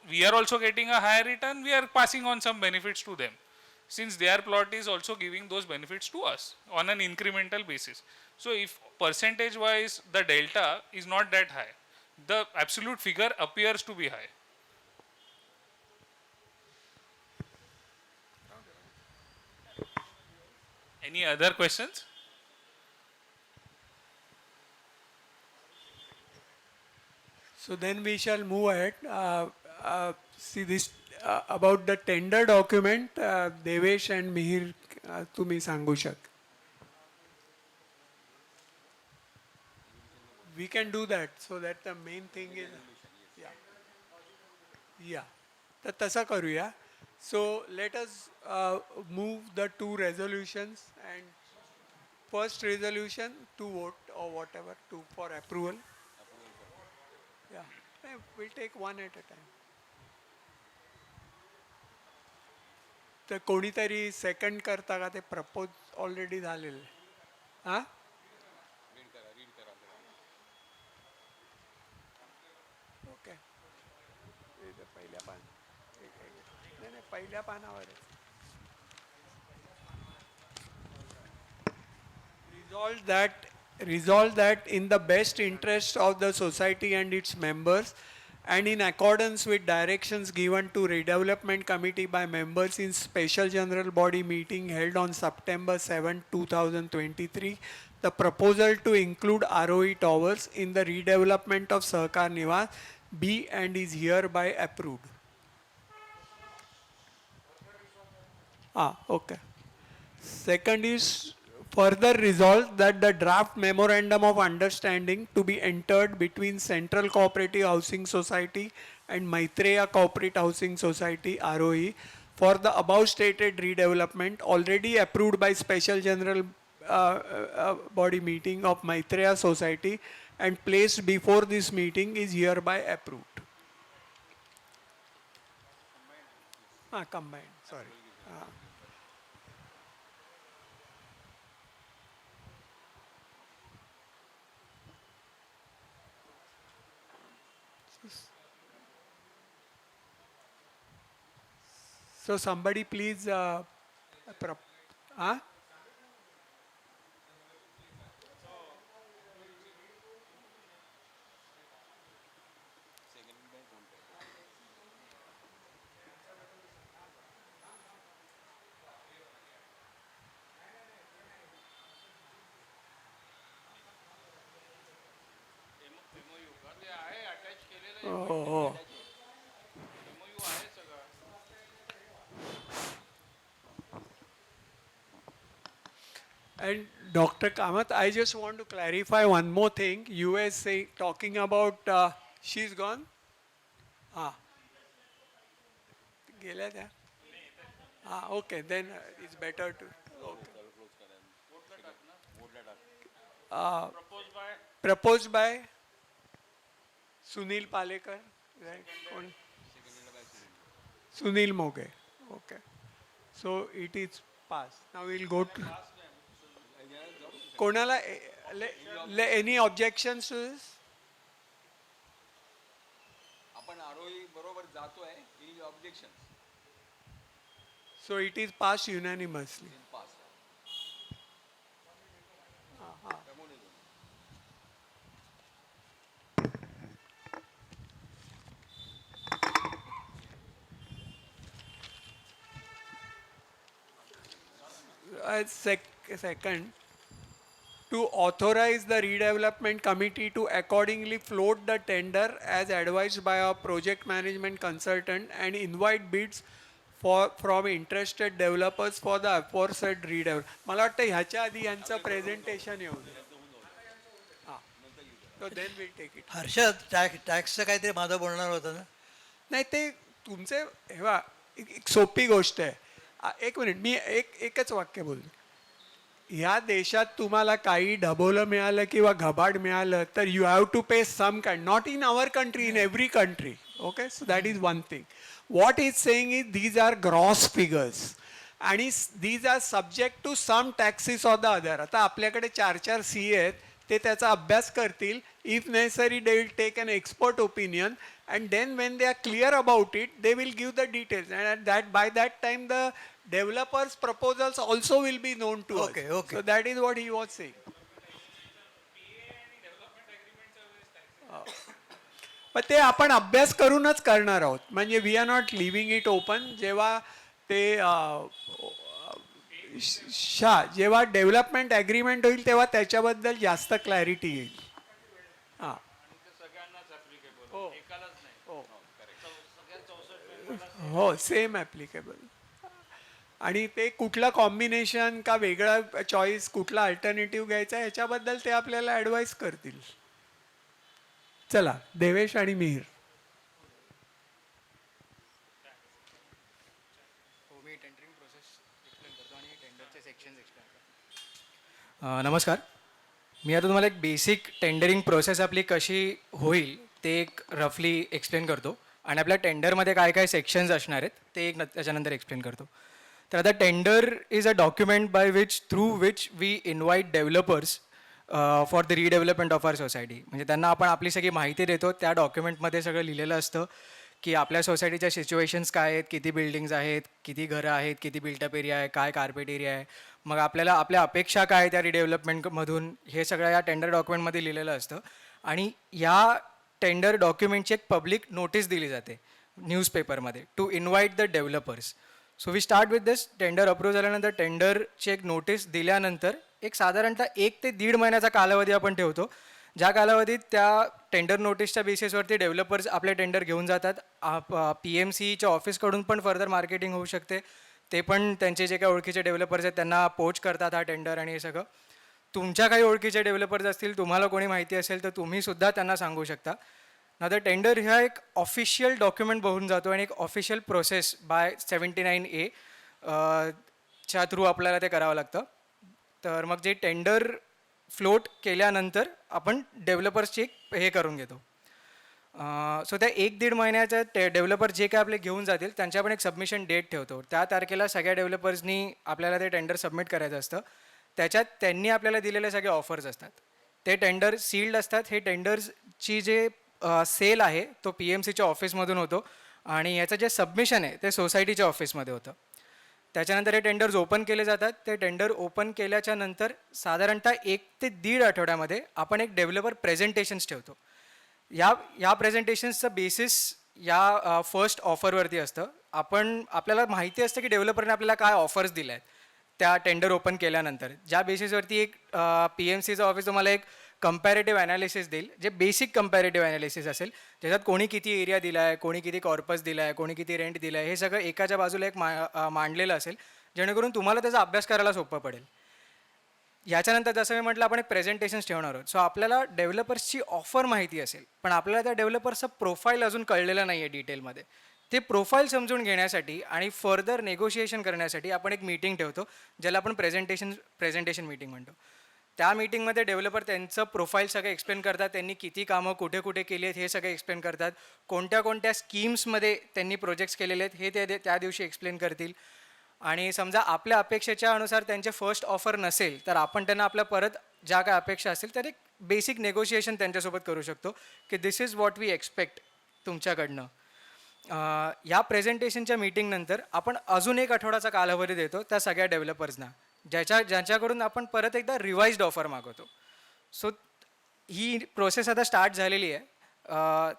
we are also getting a higher return, we are passing on some benefits to them, since their plot is also giving those benefits to us on an incremental basis. So if percentage wise the delta is not that high, the absolute figure appears to be high. Any other questions? So then we shall move ahead. See this about the tender document, Devesh and Mihir, तुम्ही सांगू शक. We can do that so that the main thing is, yeah. तर तसं करूया. So let us move the two resolutions, and first resolution to vote or whatever to for approval. Yeah, we'll take one at a time. तर कोणीतरी सेकंड करता का ते प्रपोज ऑलरेडी झालेलं हां ओके पहिल्या पान नाही नाही पहिल्या पानावर resolve that in the best interest of the society and its members, and in accordance with directions given to redevelopment committee by members in special general body meeting held on September 7, 2023, the proposal to include ROE towers in the redevelopment of Sahkar Niwas be and is hereby approved. Okay. Second is further resolved that the draft memorandum of understanding to be entered between Central Cooperative Housing Society and Maitreya Corporate Housing Society ROE for the above stated redevelopment already approved by special general body meeting of Maitreya Society and placed before this meeting is hereby approved. Combined, sorry. So somebody please, oh. And Dr. Kamath, I just want to clarify one more thing. You were talking about, she's gone? गेल्या त्या? Okay, then it's better to, okay. Proposed by Sunil Palekar, right? Sunil Moge, okay. So it is passed. Now we'll go to, कोणाला any objections to this? आपण आरोही बरोबर जातोय any objections So it is passed unanimously. pass Second, to authorize the redevelopment committee to accordingly float the tender as advised by our project management consultant and invite bids from interested developers for the aforesaid redevelopment. मला वाटतं ह्याच्या आधी यांचं प्रेझेंटेशन येऊ दे. So then we'll take it. Harshad टॅक्सचं काहीतरी माझं बोलणार होतं ना. नाही ते तुमचे हे बघा, एक सोपी गोष्ट आहे. एक मिनिट, मी एकच वाक्य बोलतो. ह्या देशात तुम्हाला काही ढबोलं मिळालं किंवा घबाड मिळालं तर you have to pay some kind, not in our country, in every country. Okay, so that is one thing. What is saying is these are gross figures आणि these are subject to some taxes or the other. आता आपल्याकडे 4 CA आहेत, ते त्याचा अभ्यास करतील. If necessary they will take an expert opinion and then when they are clear about it they will give the details and that by that time the developers proposals also will be known to Okay, us. okay. So that is what he was saying. पण ते आपण अभ्यास करूनच करणार आहोत. म्हणजे we are not living it open. जेव्हा ते जेव्हा डेव्हलपमेंट ॲग्रीमेंट होईल तेव्हा त्याच्याबद्दल जास्त क्लॅरिटी येईल. हां हो सेम ॲप्लिकेबल. आणि ते कुठलं कॉम्बिनेशन का वेगळा चॉईस कुठला अल्टरनेटिव्ह घ्यायचा ह्याच्याबद्दल ते आपल्याला ॲडवाईस करतील. चला देवेश आणि मिहीर. हो मी टेंडरिंग प्रोसेस एक्सप्लेन करतो आणि टेंडरचे सेक्शन्स एक्सप्लेन करतो. नमस्कार. मी आता तुम्हाला एक बेसिक टेंडरिंग प्रोसेस आपली कशी होईल ते एक रफली एक्सप्लेन करतो आणि आपल्या टेंडरमध्ये काय काय सेक्शन्स असणार आहेत ते एक त्याच्यानंतर एक्सप्लेन करतो. तर आता tender is a document by which through which we invite developers for the redevelopment of our society. म्हणजे त्यांना आपण आपली सगळी माहिती देतो. त्या डॉक्युमेंटमध्ये सगळं लिहिलेलं असतं की आपल्या सोसायटीच्या सिच्युएशन्स काय आहेत, किती बिल्डिंग्स आहेत, किती घरं आहेत, किती बिल्टअप एरिया आहे, काय कार्पेट एरिया आहे, मग आपल्याला आपल्या अपेक्षा काय आहे त्या रिडेव्हलपमेंटमधून, हे सगळं या टेंडर डॉक्युमेंटमध्ये लिहिलेलं असतं. आणि या टेंडर डॉक्युमेंटची एक पब्लिक नोटीस दिली जाते न्यूजपेपरमध्ये to invite the developers. So we start with this. Tender approve झाल्यानंतर टेंडरची एक नोटीस दिल्यानंतर एक साधारणतः 1 ते 1.5 महिन्याचा कालावधी आपण ठेवतो. ज्या कालावधीत त्या टेंडर नोटीसच्या बेसिसवरती डेव्हलपर्स आपले टेंडर घेऊन जातात. PMCच्या ऑफिसकडून पण फर्दर मार्केटिंग होऊ शकते. ते पण त्यांचे जे काही ओळखीचे डेव्हलपर्स आहेत त्यांना पोच करतात हा टेंडर आणि हे सगळं. तुमच्या काही ओळखीचे डेव्हलपर्स असतील, तुम्हाला कोणी माहिती असेल तर तुम्हीसुद्धा त्यांना सांगू शकता. ना तर टेंडर ह्या एक ऑफिशियल डॉक्युमेंट होऊन जातो आणि एक ऑफिशियल प्रोसेस बाय 79A च्या थ्रू आपल्याला ते करावं लागतं. तर मग जे टेंडर फ्लोट केल्यानंतर आपण डेव्हलपर्सची एक हे करून घेतो. सो त्या 1-1.5 महिन्याच्या डेव्हलपर जे काय आपले घेऊन जातील त्यांच्या आपण एक सबमिशन डेट ठेवतो. त्या तारखेला सगळ्या डेव्हलपर्सनी आपल्याला ते टेंडर सबमिट करायचं असतं. त्याच्यात त्यांनी आपल्याला दिलेले सगळे ऑफर्स असतात. ते टेंडर सील्ड असतात. हे टेंडर्सची जे सेल आहे तो PMCच्या ऑफिसमधून होतो आणि याचं जे सबमिशन आहे ते सोसायटीच्या ऑफिसमध्ये होतं. त्याच्यानंतर हे टेंडर्स ओपन केले जातात. ते टेंडर ओपन केल्याच्या नंतर साधारणतः 1 ते 1.5 आठवड्यामध्ये आपण एक डेव्हलपर प्रेझेंटेशन्स ठेवतो. या प्रेझेंटेशन्सचं बेसिस या फर्स्ट ऑफरवरती असतं. आपल्याला माहिती असतं की डेव्हलपरने आपल्याला काय ऑफर्स दिल्या आहेत त्या टेंडर ओपन केल्यानंतर. ज्या बेसिसवरती एक PMCचं ऑफिस तुम्हाला एक कंपॅरेटिव्ह ॲनालिसिस देईल, जे बेसिक कंपॅरेटिव्ह ॲनालिसिस असेल, ज्याच्यात कोणी किती एरिया दिला आहे, कोणी किती कॉर्पस दिला आहे, कोणी किती रेंट दिला आहे, हे सगळं एकाच्या बाजूला एक मांडलेलं असेल, जेणेकरून तुम्हाला त्याचा अभ्यास करायला सोपं पडेल. याच्यानंतर जसं मी म्हटलं आपण एक प्रेझेंटेशन्स ठेवणार आहोत. सो आपल्याला डेव्हलपर्सची ऑफर माहिती असेल, पण आपल्याला त्या डेव्हलपर्सचं प्रोफाईल अजून कळलेलं नाही आहे डिटेलमध्ये. ते प्रोफाईल समजून घेण्यासाठी आणि फर्दर नेगोशिएशन करण्यासाठी आपण एक मीटिंग ठेवतो, ज्याला आपण प्रेझेंटेशन मीटिंग म्हणतो. त्या मीटिंगमध्ये डेव्हलपर त्यांचं प्रोफाईल सगळं एक्सप्लेन करतात. त्यांनी किती कामं कुठे कुठे केली आहेत हे सगळे एक्सप्लेन करतात. कोणत्या कोणत्या स्कीम्समध्ये त्यांनी प्रोजेक्ट्स केलेले आहेत हे ते त्या दिवशी एक्सप्लेन करतील. आणि समजा आपल्या अपेक्षेच्या अनुसार त्यांचे फर्स्ट ऑफर नसेल तर आपण त्यांना आपल्या परत ज्या काय अपेक्षा असतील तर एक बेसिक नेगोशिएशन त्यांच्यासोबत करू शकतो की दिस इज वॉट वी एक्सपेक्ट तुमच्याकडनं. या प्रेझेंटेशनच्या मीटिंगनंतर आपण अजून 1 आठवड्याचा कालावधी देतो त्या सगळ्या डेव्हलपर्सना, ज्यांच्याकडून आपण परत एकदा रिवाइज्ड ऑफर मागवतो. सो ही प्रोसेस आता स्टार्ट झालेली आहे.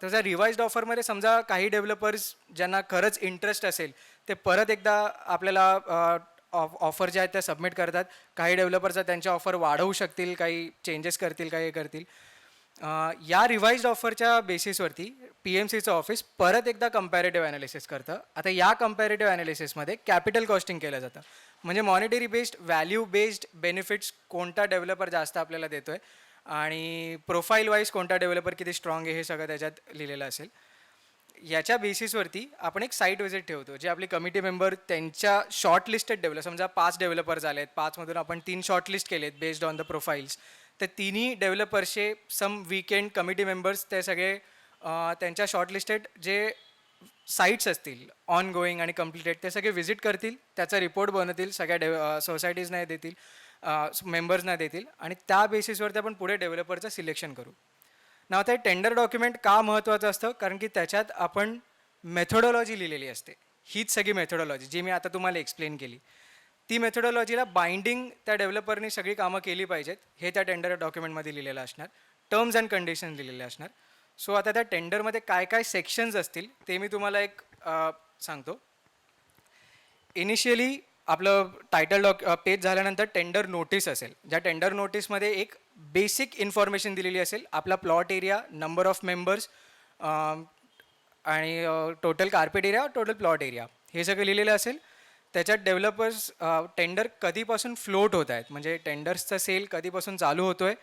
त्याच्या रिवाइज्ड ऑफरमध्ये समजा काही डेव्हलपर्स ज्यांना खरंच इंटरेस्ट असेल ते परत एकदा आपल्याला ऑफर ज्या आहेत त्या सबमिट करतात. काही डेव्हलपर्स त्यांच्या ऑफर वाढवू शकतील, काही चेंजेस करतील, काही हे करतील. या रिवाइज्ड ऑफरच्या बेसिसवरती PMCचं ऑफिस परत एकदा कंपॅरेटिव्ह ॲनालिसिस करतं. आता या कंपॅरेटिव्ह ॲनालिसिसमध्ये कॅपिटल कॉस्टिंग केलं जातं. म्हणजे monetary based, value based benefits कोणता डेव्हलपर जास्त आपल्याला देतो आहे आणि प्रोफाईल वाईज कोणता डेव्हलपर किती स्ट्रॉंग आहे हे सगळं त्याच्यात लिहिलेलं असेल. याच्या बेसिसवरती आपण एक साईट व्हिजिट ठेवतो, जे आपली कमिटी मेंबर त्यांच्या शॉर्टलिस्टेड समजा 5 डेव्हलपर्स आले आहेत, 5मधून आपण 3 शॉर्टलिस्ट केले आहेत बेस्ड ऑन द प्रोफाईल्स. तर तिन्ही डेव्हलपर्सचे सम वीकेंड कमिटी मेंबर्स ते सगळे त्यांच्या शॉर्टलिस्टेड जे साईट्स असतील ऑन गोईंग आणि कम्प्लिटेड ते सगळे व्हिजिट करतील, त्याचा रिपोर्ट बनवतील, सगळ्या सोसायटीजना देतील मेंबर्सना देतील आणि त्या बेसिसवरती आपण पुढे डेव्हलपरचं सिलेक्शन करू. ना आता हे टेंडर डॉक्युमेंट का महत्त्वाचं असतं, कारण की त्याच्यात आपण मेथोडॉलॉजी लिहिलेली असते. हीच सगळी मेथोडॉलॉजी जी मी आता तुम्हाला एक्सप्लेन केली, ती मेथोडॉलॉजीला बाइंडिंग त्या डेव्हलपरनी सगळी कामं केली पाहिजेत हे त्या टेंडर डॉक्युमेंटमध्ये लिहिलेलं असणार. टर्म्स अँड कंडिशन लिहिलेले असणार. सो आता त्या टेंडरमध्ये काय काय सेक्शन्स असतील ते मी तुम्हाला एक सांगतो. इनिशियली आपलं टायटल पेज झाल्यानंतर टेंडर नोटीस असेल. ज्या टेंडर नोटीसमध्ये एक बेसिक इन्फॉर्मेशन दिलेली असेल, आपला plot area, number of members आणि total carpet area, total plot area हे सगळं लिहिलेलं असेल. त्याच्यात डेव्हलपर्स टेंडर कधीपासून फ्लोट होत आहेत, म्हणजे टेंडर्सचा सेल कधीपासून चालू होतो आहे,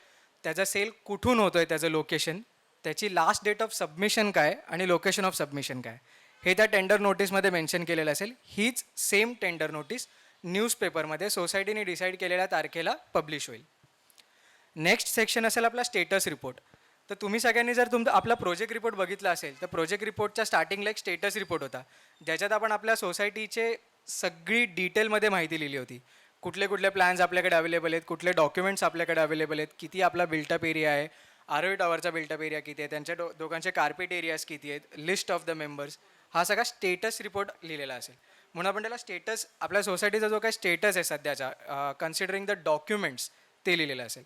त्याचा सेल कुठून होतो आहे, त्याचं लोकेशन, त्याची लास्ट डेट ऑफ सबमिशन काय आणि लोकेशन ऑफ सबमिशन काय हे त्या टेंडर नोटीसमध्ये मेन्शन केलेलं असेल. हीच सेम टेंडर नोटीस न्यूजपेपरमध्ये सोसायटीने डिसाईड केलेल्या तारखेला पब्लिश होईल. नेक्स्ट सेक्शन असेल आपला स्टेटस रिपोर्ट. तर तुम्ही सगळ्यांनी जर तुमचा आपला प्रोजेक्ट रिपोर्ट बघितला असेल तर प्रोजेक्ट रिपोर्टच्या स्टार्टिंगला एक स्टेटस रिपोर्ट होता, ज्याच्यात आपण आपल्या सोसायटीचे सगळी डिटेलमध्ये माहिती लिहिली होती. कुठले कुठले प्लॅन्स आपल्याकडे अवेलेबल आहेत, कुठले डॉक्युमेंट्स आपल्याकडे अवेलेबल आहेत, किती आपला बिल्टअप एरिया आहे, आरोही टॉवरचा बिल्टअप एरिया किती आहे, त्यांच्या दोघांचे कार्पेट एरियाज किती आहेत, लिस्ट ऑफ द मेंबर्स, हा सगळा स्टेटस रिपोर्ट लिहिलेला असेल. म्हणून आपण त्याला स्टेटस, आपल्या सोसायटीचा जो काही स्टेटस आहे सध्याचा कन्सिडरिंग द डॉक्युमेंट्स, ते लिहिलेलं असेल.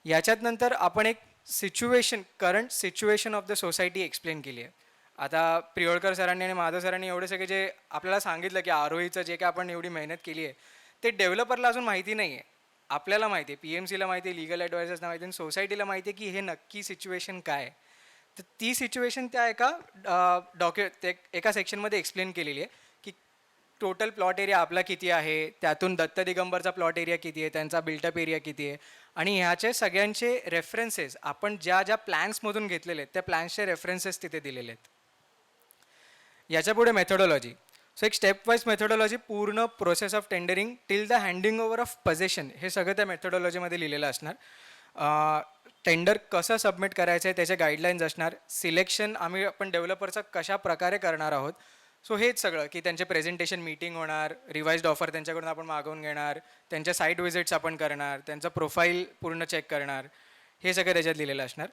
याच्यात नंतर आपण एक situation, current situation of the society explain केली आहे. आता प्रियोळकर सरांनी आणि माधव सरांनी एवढे सगळे जे आपल्याला सांगितलं की आरोहीचं जे काय आपण एवढी मेहनत केली आहे ते डेव्हलपरला अजून माहिती नाही आहे. आपल्याला माहिती आहे, PMCला माहिती आहे, लिगल ॲडवायझर्सना माहिती आहे, सोसायटीला माहिती आहे की हे नक्की सिच्युएशन काय आहे. तर ती सिच्युएशन त्या एका सेक्शनमध्ये एक्सप्लेन केलेली आहे की टोटल प्लॉट एरिया आपला किती आहे, त्यातून दत्त दिगंबरचा प्लॉट एरिया किती आहे, त्यांचा बिल्टअप एरिया किती आहे आणि ह्याचे सगळ्यांचे रेफरन्सेस आपण ज्या ज्या प्लॅन्समधून घेतलेले आहेत त्या प्लॅन्सचे रेफरन्सेस तिथे दिलेले आहेत. याच्या पुढे मेथोडॉलॉजी. सो एक स्टेप वाईज मेथोडॉलॉजी, पूर्ण process of tendering till the handing over of possession हे सगळं त्या मेथोडॉलॉजीमध्ये लिहिलेलं असणार. टेंडर कसं सबमिट करायचं आहे त्याचे गाईडलाईन्स असणार. सिलेक्शन आपण डेव्हलपरचं कशा प्रकारे करणार आहोत, सो हेच सगळं की त्यांचे प्रेझेंटेशन मीटिंग होणार, रिवाइज्ड ऑफर त्यांच्याकडून आपण मागवून घेणार, त्यांच्या साईट व्हिजिट्स आपण करणार, त्यांचं प्रोफाईल पूर्ण चेक करणार, हे सगळं त्याच्यात लिहिलेलं असणार.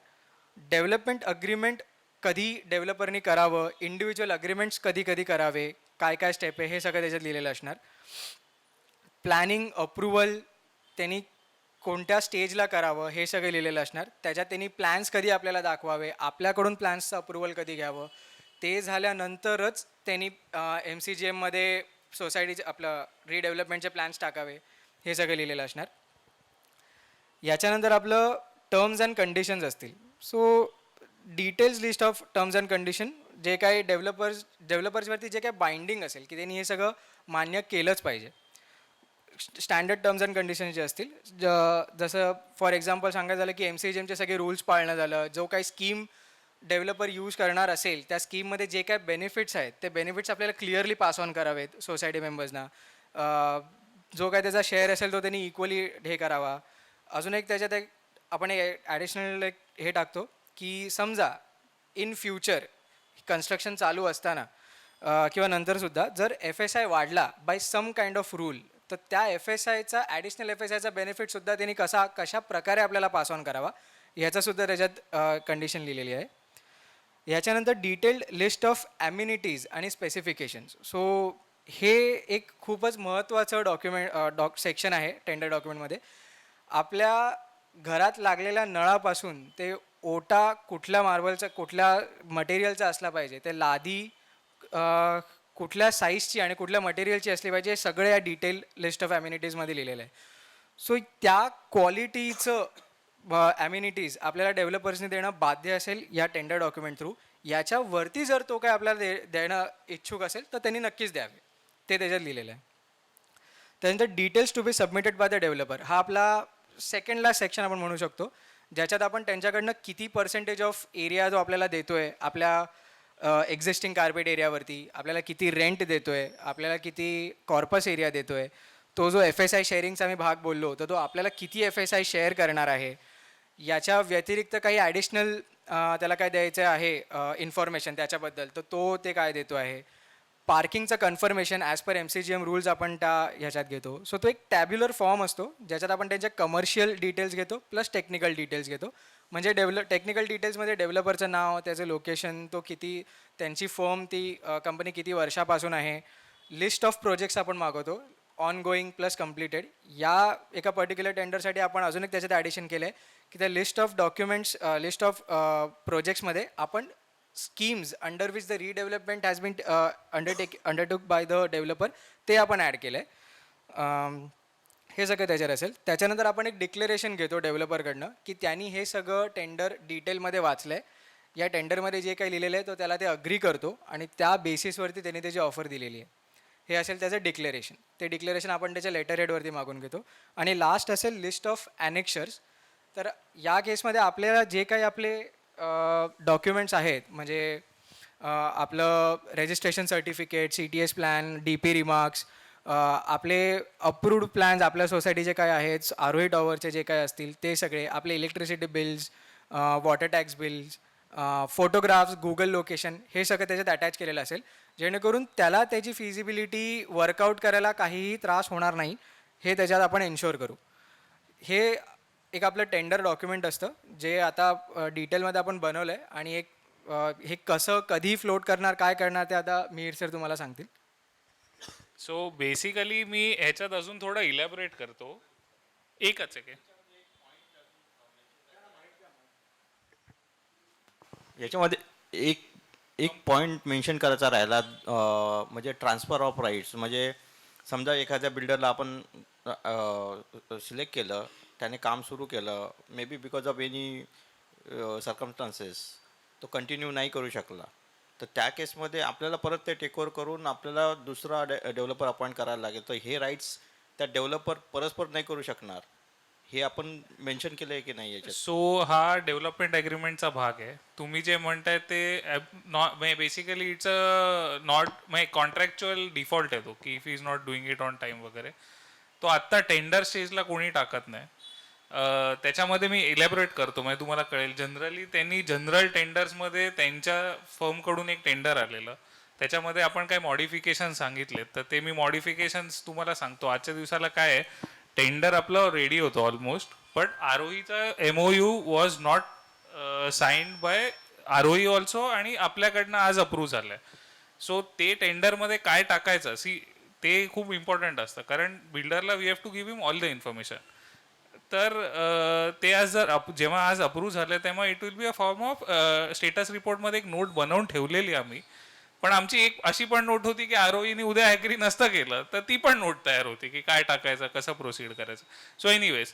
डेव्हलपमेंट अग्रीमेंट कधी डेव्हलपरनी करावं, इंडिव्हिज्युअल अग्रीमेंट्स कधी कधी करावे, काय काय स्टेप आहे हे सगळं त्याच्यात लिहिलेलं असणार. प्लॅनिंग अप्रुव्हल त्यांनी कोणत्या स्टेजला करावं हे सगळं लिहिलेलं असणार. त्याच्यात त्यांनी प्लॅन्स कधी आपल्याला दाखवावे, आपल्याकडून प्लॅन्सचं अप्रुव्हल कधी घ्यावं, ते झाल्यानंतरच त्यांनी MCGMमध्ये सोसायटीचे आपलं रिडेव्हलपमेंटचे प्लॅन्स टाकावे, हे सगळं लिहिलेलं असणार. याच्यानंतर आपलं टर्म्स अँड कंडिशन्स असतील. So details list of terms and condition, जे काही डेव्हलपर्सवरती जे काही बाइंडिंग असेल की त्यांनी हे सगळं मान्य केलंच पाहिजे. स्टँडर्ड टर्म्स अँड कंडिशन्स जे असतील, जसं फॉर एक्झाम्पल सांगायचं झालं की MCGMचे सगळे रूल्स पाळणं झालं, जो काही स्कीम डेव्हलपर यूज करणार असेल त्या स्कीममध्ये जे काय बेनिफिट्स आहेत ते बेनिफिट्स आपल्याला क्लिअरली पास ऑन करावेत सोसायटी मेंबर्सना. जो काय त्याचा शेअर असेल तो त्यांनी इक्वली हे करावा. अजून एक त्याच्यात एक आपण एक ॲडिशनल एक हे टाकतो की समजा इन फ्युचर कन्स्ट्रक्शन चालू असताना किंवा नंतरसुद्धा जर FSI वाढला by some kind of rule, तर त्या FSIचा ॲडिशनल FSIचा बेनिफिटसुद्धा त्यांनी कशा प्रकारे आपल्याला पास ऑन करावा ह्याचासुद्धा त्याच्यात कंडिशन लिहिलेली आहे. याच्यानंतर डिटेल्ड लिस्ट ऑफ ॲम्युनिटीज आणि स्पेसिफिकेशन्स. सो हे एक खूपच महत्त्वाचं सेक्शन आहे टेंडर डॉक्युमेंटमध्ये. आपल्या घरात लागलेल्या नळापासून ते ओटा कुठल्या मार्बलचा कुठल्या मटेरियलचा असला पाहिजे, ते लादी कुठल्या साईजची आणि कुठल्या मटेरियलची असली पाहिजे, हे सगळे या डिटेल लिस्ट ऑफ ॲम्युनिटीजमध्ये लिहिलेलं आहे. सो त्या क्वालिटीचं ॲम्युनिटीज आपल्याला डेव्हलपर्सनी देणं बाध्य असेल या टेंडर डॉक्युमेंट थ्रू. याच्यावरती जर तो काय आपल्याला देणं इच्छुक असेल तर त्यांनी नक्कीच द्यावे, ते त्याच्यात लिहिलेलं आहे. त्यानंतर details to be submitted by the developer, हा आपला सेकंड लास्ट सेक्शन आपण म्हणू शकतो, ज्याच्यात आपण त्यांच्याकडनं किती पर्सेंटेज ऑफ एरिया जो आपल्याला देतो आहे आपल्या एक्झिस्टिंग कार्पेट एरियावरती, आपल्याला किती रेंट देतो आहे, आपल्याला किती कॉर्पस एरिया देतो आहे, तो जो FSI शेअरिंगचा मी भाग बोललो तर तो आपल्याला किती FSI शेअर करणार आहे, याच्या व्यतिरिक्त काही ॲडिशनल त्याला काय द्यायचं आहे इन्फॉर्मेशन त्याच्याबद्दल, तर तो ते काय देतो आहे. पार्किंगचं confirmation as per MCGM rules आपण त्या ह्याच्यात घेतो. सो तो एक टॅब्युलर फॉर्म असतो ज्याच्यात आपण त्यांच्या कमर्शियल डिटेल्स घेतो प्लस टेक्निकल डिटेल्स घेतो. म्हणजे टेक्निकल डिटेल्समध्ये डेव्हलपरचं नाव, त्याचं लोकेशन, तो किती, त्यांची फर्म, ती कंपनी किती वर्षापासून आहे, लिस्ट ऑफ प्रोजेक्ट्स आपण मागवतो ऑन गोईंग प्लस कम्प्लिटेड. या एका पर्टिक्युलर टेंडरसाठी आपण अजून एक त्याच्यात ॲडिशन केलं आहे की त्या list of documents, list of प्रोजेक्ट्समध्ये आपण schemes under which the redevelopment has been undertook by the developer ते आपण ॲड केलं आहे. हे सगळं त्याच्यावर असेल. त्याच्यानंतर आपण एक डिक्लेरेशन घेतो डेव्हलपरकडनं की त्यांनी हे सगळं टेंडर डिटेलमध्ये वाचलं आहे, या टेंडरमध्ये जे काही लिहिलेलं आहे तो त्याला ते अग्री करतो आणि त्या बेसिसवरती त्यांनी त्याची ऑफर दिलेली आहे. हे असेल त्याचं डिक्लेरेशन. ते डिक्लेरेशन आपण त्याच्या लेटर हेडवरती मागून घेतो. आणि लास्ट असेल लिस्ट ऑफ ॲनेक्शर्स. तर या केसमध्ये आपल्याला जे काही आपले डॉक्युमेंट्स आहेत, म्हणजे आपलं registration certificate, CTS plan, DP remarks, आपले अप्रूव्ड प्लॅन्स आपल्या सोसायटीचे काय आहेत, आरोही टॉवरचे जे काय असतील ते सगळे, आपले electricity bills, water tax bills, photographs, Google location, हे सगळं त्याच्यात अटॅच केलेलं असेल जेणेकरून त्याला त्याची फिजिबिलिटी वर्कआउट करायला काहीही त्रास होणार नाही, हे त्याच्यात आपण एन्श्योर करू. हे एक आपलं टेंडर डॉक्युमेंट असतं जे आता डिटेलमध्ये आपण बनवलं आहे. आणि एक हे कसं कधी फ्लोट करणार, काय करणार ते आता मिहिर सर तुम्हाला सांगतील. सो बेसिकली मी ह्याच्यात अजून थोडं इलॅबोरेट करतो. एकच आहे याच्यामध्ये एक एक पॉईंट मेन्शन करायचा राहिला, म्हणजे ट्रान्सफर ऑफ राईट्स. म्हणजे समजा एखाद्या बिल्डरला आपण सिलेक्ट केलं, त्याने काम सुरू केलं, may be because of any circumstances तो कंटिन्यू नाही करू शकला, तर त्या केसमध्ये आपल्याला परत ते टेकओव्हर करून आपल्याला दुसरा डेव्हलपर अपॉइंट करायला लागेल. तर हे राईट्स त्या डेव्हलपर परस्पर नाही करू शकणार, हे आपण मेन्शन केलं आहे की नाही याच्यात? सो हा डेव्हलपमेंट ॲग्रीमेंटचा भाग आहे. तुम्ही जे म्हणताय ते बेसिकली इट्स अ नॉट म्हणजे कॉन्ट्रॅक्च्युअल डिफॉल्ट आहे तो, की if is not doing it on time वगैरे, तो आत्ता टेंडर स्टेजला कोणी टाकत नाही. त्याच्यामध्ये मी इलॅबोरेट करतो म्हणजे तुम्हाला कळेल. जनरली त्यांनी जनरल टेंडर्समध्ये त्यांच्या फर्मकडून एक टेंडर आलेलं, त्याच्यामध्ये आपण काही मॉडिफिकेशन सांगितलेत, तर ते मी मॉडिफिकेशन्स तुम्हाला सांगतो. आजच्या दिवसाला काय आहे, टेंडर आपलं रेडी होतं ऑलमोस्ट, बट आरोहीचा MOU was not signed by Aarohi also आणि आपल्याकडनं आज अप्रूव्ह झालं आहे. सो ते टेंडरमध्ये काय टाकायचं ते खूप इम्पॉर्टंट असतं, कारण बिल्डरला we have to give him all the information. तर ते आज जेव्हा आज अप्रूव्ह झालं तेव्हा it will be a form of status रिपोर्टमध्ये एक नोट बनवून ठेवलेली आम्ही. पण आमची एक अशी पण नोट होती की आरोहीने उद्या ॲग्री नसतं केलं तर ती पण नोट तयार होती की काय टाकायचं, कसं प्रोसीड करायचं. सो एनिवेज,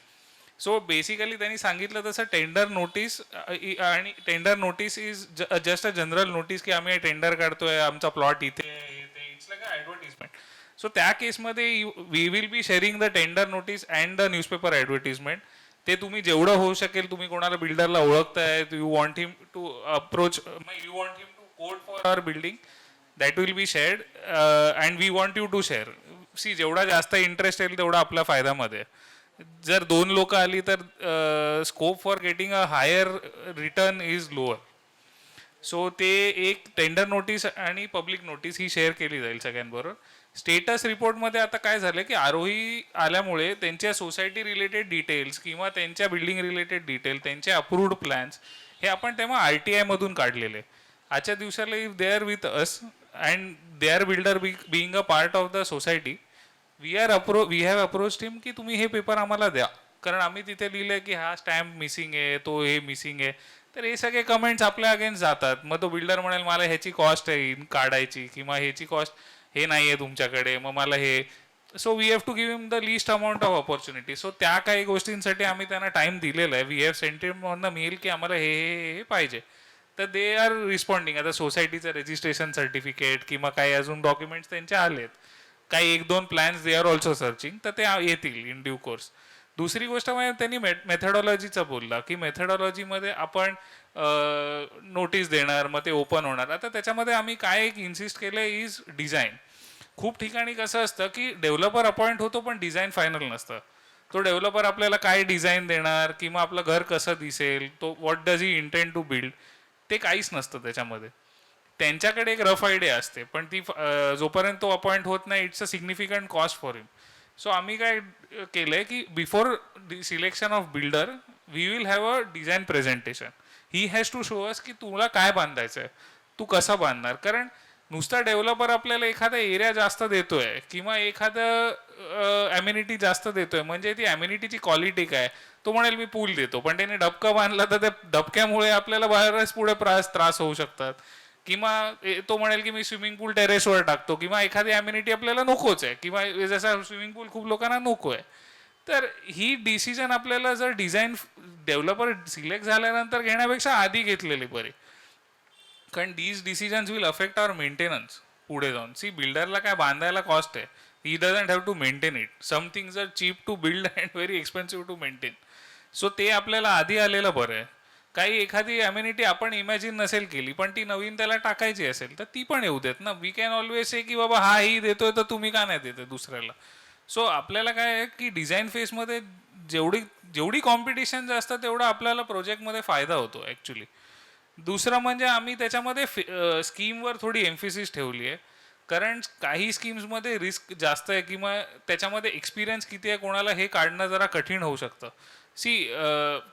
सो बेसिकली त्यांनी सांगितलं तसं टेंडर नोटीस, आणि tender notice is just a general notice की आम्ही टेंडर काढतोय, आमचा प्लॉट इथे, it's like a advertisement. So त्या केसमध्ये we will be sharing the tender notice and the newspaper advertisement. ते तुम्ही जेवढं होऊ शकेल, तुम्ही कोणाला बिल्डरला ओळखताय, you want him to approach, you want him to quote for our building, that will be shared and we want you to share. जेवढा जास्त इंटरेस्ट येईल तेवढा आपला फायद्यामध्ये. जर 2 लोक आली तर scope for getting a higher return is lower. So ते एक टेंडर नोटीस आणि पब्लिक नोटीस ही शेअर केली जाईल सगळ्यांबरोबर. स्टेटस रिपोर्टमध्ये आता काय झालं की आरोही आल्यामुळे त्यांच्या सोसायटी रिलेटेड डिटेल्स किंवा त्यांच्या बिल्डिंग रिलेटेड डिटेल, त्यांचे अप्रूव्ड प्लॅन्स, हे आपण तेव्हा RTI मधून काढलेले. आजच्या दिवसाला if they are with us and they are builder being a part of the society, we have approached him की तुम्ही हे पेपर आम्हाला द्या, कारण आम्ही तिथे लिहिलंय की हा स्टॅम्प मिसिंग आहे, तो हे मिसिंग आहे. तर हे सगळे कमेंट्स आपल्या अगेन्स्ट जातात. मग तो बिल्डर म्हणेल मला ह्याची कॉस्ट आहे काढायची, किंवा ह्याची कॉस्ट हे नाही आहे तुमच्याकडे, मग मला हे. So we have to give him the least amount of opportunity. So त्या काही गोष्टींसाठी आम्ही त्यांना टाईम दिलेला आहे. We have sent him on the mail की आम्हाला हे पाहिजे. तर दे आर रिस्पॉन्डिंग. आता सोसायटीचं रजिस्ट्रेशन सर्टिफिकेट किंवा काही अजून डॉक्युमेंट्स त्यांचे आलेत, काही 1-2 plans they are also searching, तर ते येतील इन ड्यू कोर्स. दुसरी गोष्ट म्हणजे त्यांनी मेथडॉलॉजीचं बोलला की मेथडॉलॉजीमध्ये आपण नोटीस देणार, मग ते ओपन होणार. आता त्याच्यामध्ये आम्ही काय एक इन्सिस्ट केलं इज डिझाईन. खूप ठिकाणी कसं असतं की डेव्हलपर अपॉइंट होतो पण डिझाईन फायनल नसतं. तो डेव्हलपर आपल्याला काय डिझाईन देणार किंवा आपलं घर कसं दिसेल, तो what does he intend to build, ते काहीच नसतं त्याच्यामध्ये. त्यांच्याकडे एक रफ आयडिया असते, पण ती जोपर्यंत तो अपॉइंट होत नाही it's a significant cost for him. So आम्ही काय केलं आहे की before selection of builder we will have a design presentation. He has to show us की तुला काय बांधायचं आहे, तू कसा बांधणार. कारण नुसता डेव्हलपर आपल्याला एखादा एरिया जास्त देतोय किंवा एखादं ॲम्युनिटी जास्त देतोय म्हणजे ती ॲम्युनिटीची क्वालिटी काय. तो म्हणेल मी पूल देतो, पण त्याने डबका बांधला तर त्या डबक्यामुळे आपल्याला बऱ्याच पुढे त्रास होऊ शकतात. किंवा तो म्हणेल की मी स्विमिंग पूल टेरेसवर टाकतो, किंवा एखादी ॲम्युनिटी आपल्याला नकोच आहे, किंवा जसा स्विमिंग पूल खूप लोकांना नको आहे. तर ही डिसिजन आपल्याला जर डिझाईन डेव्हलपर सिलेक्ट झाल्यानंतर घेण्यापेक्षा आधी घेतलेली बरी. कारण these decisions will affect our maintenance पुढे जाऊन. सी बिल्डरला काय बांधायला कॉस्ट आहे, he doesn't have to maintain it. Some things are cheap to build and very expensive to maintain. So ते आपल्याला आधी आलेलं बरं आहे. काही एखादी ॲम्युनिटी आपण इमॅजिन नसेल केली पण ती नवीन त्याला टाकायची असेल तर ती पण येऊ देत ना. वी कॅन ऑलवेज से की बाबा हा ही देतोय तर तुम्ही का नाही देते दुसऱ्याला. सो आपल्याला काय आहे की डिझाईन फेजमध्ये जेवढी कॉम्पिटिशन जास्त तेवढा आपल्याला प्रोजेक्टमध्ये फायदा होतो ॲक्च्युली. दुसरं म्हणजे आम्ही त्याच्यामध्ये स्कीमवर थोडी एम्फेसिस ठेवली आहे. कारण काही स्कीम्समध्ये रिस्क जास्त आहे किंवा त्याच्यामध्ये एक्सपिरियन्स किती आहे कोणाला हे काढणं जरा कठीण होऊ शकतं. सी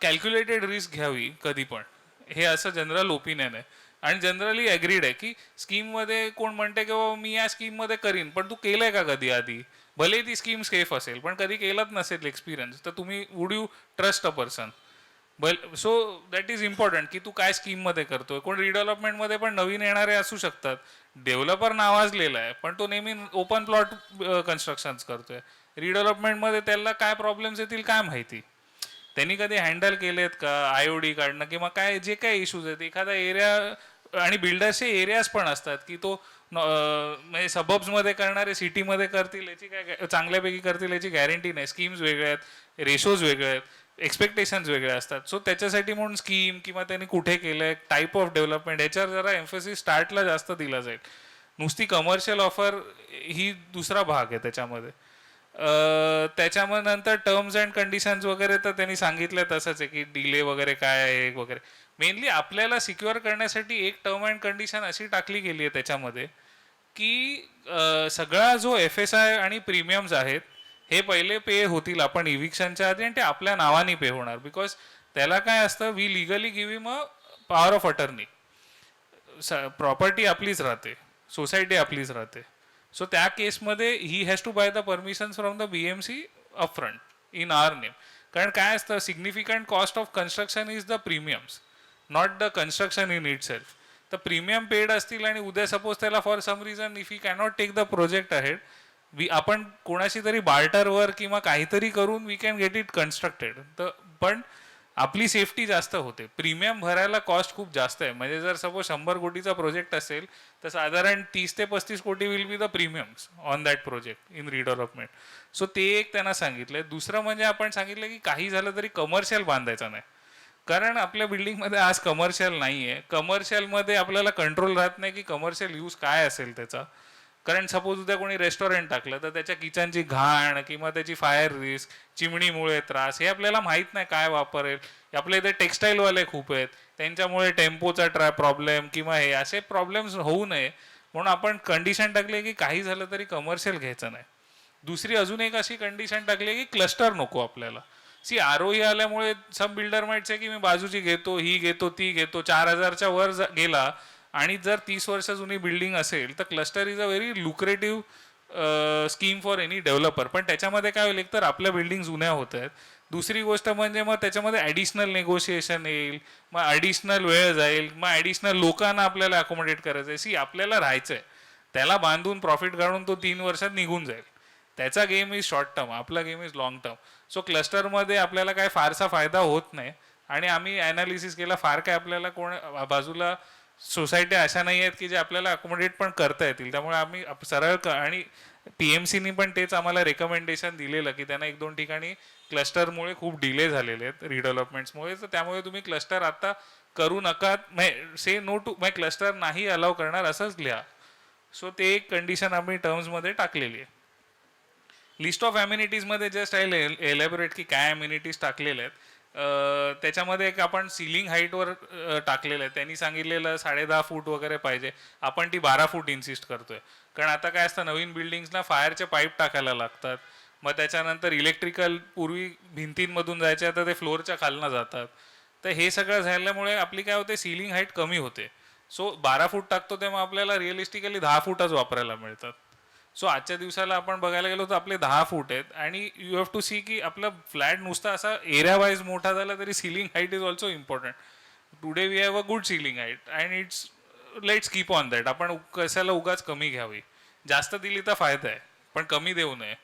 कॅल्क्युलेटेड रिस्क घ्यावी कधी पण, हे असं जनरल ओपिनियन आहे. आणि जनरली ॲग्रीड आहे की स्कीममध्ये कोण म्हणते की बाबा मी या स्कीममध्ये करीन, पण तू केलं आहे का कधी आधी. भले ती स्कीम सेफ असेल पण कधी केलंच नसेल एक्सपिरियन्स तर तुम्ही would you trust a person. So that is important की तू काय स्कीममध्ये करतोय. कोण रिडेव्हलपमेंटमध्ये पण नवीन येणारे असू शकतात. डेव्हलपर नावाजलेला आहे पण तो नेहमी ओपन प्लॉट कन्स्ट्रक्शन्स करतोय. रिडेव्हलपमेंटमध्ये त्याला काय प्रॉब्लेम्स येतील काय माहिती. त्यांनी कधी हँडल केलेत का IOD काढणं किंवा काय जे काय इश्यूज आहेत. एखादा एरिया आणि बिल्डर्सचे एरियाज पण असतात की तो म्हणजे सबब्समध्ये करणारे सिटीमध्ये करतील याची काय चांगल्यापैकी करतील याची गॅरंटी नाही. स्कीम्स वेगळ्या आहेत, रेशोज वेगळे आहेत, एक्सपेक्टेशन्स वेगळे असतात. सो त्याच्यासाठी म्हणून स्कीम किंवा त्यांनी कुठे केलं आहे, टाईप ऑफ डेव्हलपमेंट याच्यावर जरा एम्फेसिस स्टार्टला जास्त दिला जाईल. नुसती कमर्शियल ऑफर ही दुसरा भाग आहे त्याच्यामध्ये. त्याच्यामध्ये नंतर टर्म्स अँड कंडिशन्स वगैरे तर त्यांनी सांगितलं तसंच आहे की डिले वगैरे काय आहे वगैरे. मेनली आपल्याला सिक्युअर करण्यासाठी एक टर्म अँड कंडिशन अशी टाकली गेली आहे त्याच्यामध्ये की सगळा जो FSI आणि प्रीमियम्स आहेत हे पहिले पे होतील आपण इव्हिक्शनच्या आधी आणि ते आपल्या नावाने पे होणार. बिकॉज त्याला काय असतं we legally give him a power of attorney. Property आपलीच राहते, सोसायटी आपलीच राहते. सो त्या केसमध्ये he has to buy the permissions from the BMC upfront in our name. कारण काय असतं significant cost of construction is the premiums, not the construction in itself. तर प्रीमियम पेड असतील आणि उद्या सपोज त्याला for some reason if he cannot take the project ahead आपण कोणाशी तरी बार्टरवर किंवा काहीतरी करून we can get it constructed. तर पण आपली सेफ्टी जास्त होते. प्रीमियम भरायला कॉस्ट खूप जास्त आहे. म्हणजे जर सपोज 100 कोटीचा प्रोजेक्ट असेल तर साधारण 30 ते 35 कोटी will be the premiums on that project in redevelopment. So ते एक त्यांना सांगितलं. दुसरं म्हणजे आपण सांगितलं की काही झालं तरी कमर्शियल बांधायचं नाही. कारण आपल्या बिल्डिंगमध्ये आज कमर्शियल नाही आहे. कमर्शियलमध्ये आपल्याला कंट्रोल राहत नाही की कमर्शियल यूज काय असेल त्याचा. कारण सपोज उद्या कोणी रेस्टॉरंट टाकलं तर त्याच्या किचनची घाण किंवा त्याची फायर रिस्क, चिमणीमुळे त्रास हे आपल्याला माहीत नाही काय वापरेल. आपल्या इथे टेक्स्टाईलवाले खूप आहेत त्यांच्यामुळे टेम्पोचा प्रॉब्लेम किंवा हे असे प्रॉब्लेम्स होऊ नये म्हणून आपण कंडिशन टाकली की काही झालं तरी कमर्शियल घ्यायचं नाही. दुसरी अजून एक अशी कंडिशन टाकली की क्लस्टर नको आपल्याला. सी ROE आल्यामुळे सब बिल्डर माहिती आहे की मी बाजूची घेतो, ही घेतो, ती घेतो, 4000च्या वर गेला आणि जर 30 वर्ष जुनी बिल्डिंग असेल तर cluster is a very lucrative scheme for any developer. पण त्याच्यामध्ये काय होईल, एक तर आपल्या बिल्डिंग जुन्या होत आहेत. दुसरी गोष्ट म्हणजे मग त्याच्यामध्ये ॲडिशनल नेगोशिएशन येईल, मग ॲडिशनल वेळ जाईल, मग ॲडिशनल लोकांना आपल्याला अकोमोडेट करायचं आहे. सी आपल्याला राहायचं आहे, त्याला बांधून प्रॉफिट काढून तो 3 वर्षात निघून जाईल. त्याचा गेम इज शॉर्ट टर्म, आपला game is long term. So क्लस्टरमध्ये आपल्याला काय फारसा फायदा होत नाही. आणि आम्ही ॲनालिसिस केला फार काय आपल्याला कोण बाजूला सोसायट्या अशा नाही आहेत की जे आपल्याला अकोमोडेट पण करता येतील. त्यामुळे आम्ही सरळ आणि PMCनी पण तेच आम्हाला रेकमेंडेशन दिलेलं की त्यांना 1-2 ठिकाणी क्लस्टरमुळे खूप डिले झालेले आहेत रिडेव्हलपमेंट्समुळे. तर त्यामुळे तुम्ही क्लस्टर आता करू नका, से नो टू क्लस्टर नाही अलाव करणार असंच लिहा. सो ते एक कंडिशन आम्ही टर्म्समध्ये टाकलेली आहे. लिस्ट ऑफ ॲम्युनिटीजमध्ये जस्ट आय एलॅबोरेट की काय ॲम्युनिटीज टाकलेल्या आहेत. त्याच्यामध्ये एक आपण सिलिंग हाईटवर टाकलेलं आहे. त्यांनी सांगितलेलं 10.5 फूट वगैरे पाहिजे, आपण ती 12 फूट इन्सिस्ट करतोय. कारण आता काय असतं, नवीन बिल्डिंग्सना फायरचे पाईप टाकायला लागतात, मग त्याच्यानंतर इलेक्ट्रिकल पूर्वी भिंतींमधून जायचे आता ते फ्लोअरच्या खालनं जातात. तर हे सगळं झाल्यामुळे आपली काय होते, सिलिंग हाईट कमी होते. सो 12 फूट टाकतो तेव्हा आपल्याला रिअलिस्टिकली 10 फूटच वापरायला मिळतात. सो आजच्या दिवसाला आपण बघायला गेलो तर आपले 10 फूट आहेत, आणि यू हॅव टू सी की आपला फ्लॅट नुसता असा एरिया वाईज मोठा झाला तरी ceiling height is also important. Today we have a good ceiling height and it's let's keep on that. आपण कशाला उगाच कमी घ्यावी, जास्त दिली तर फायदा आहे पण कमी देऊ नये.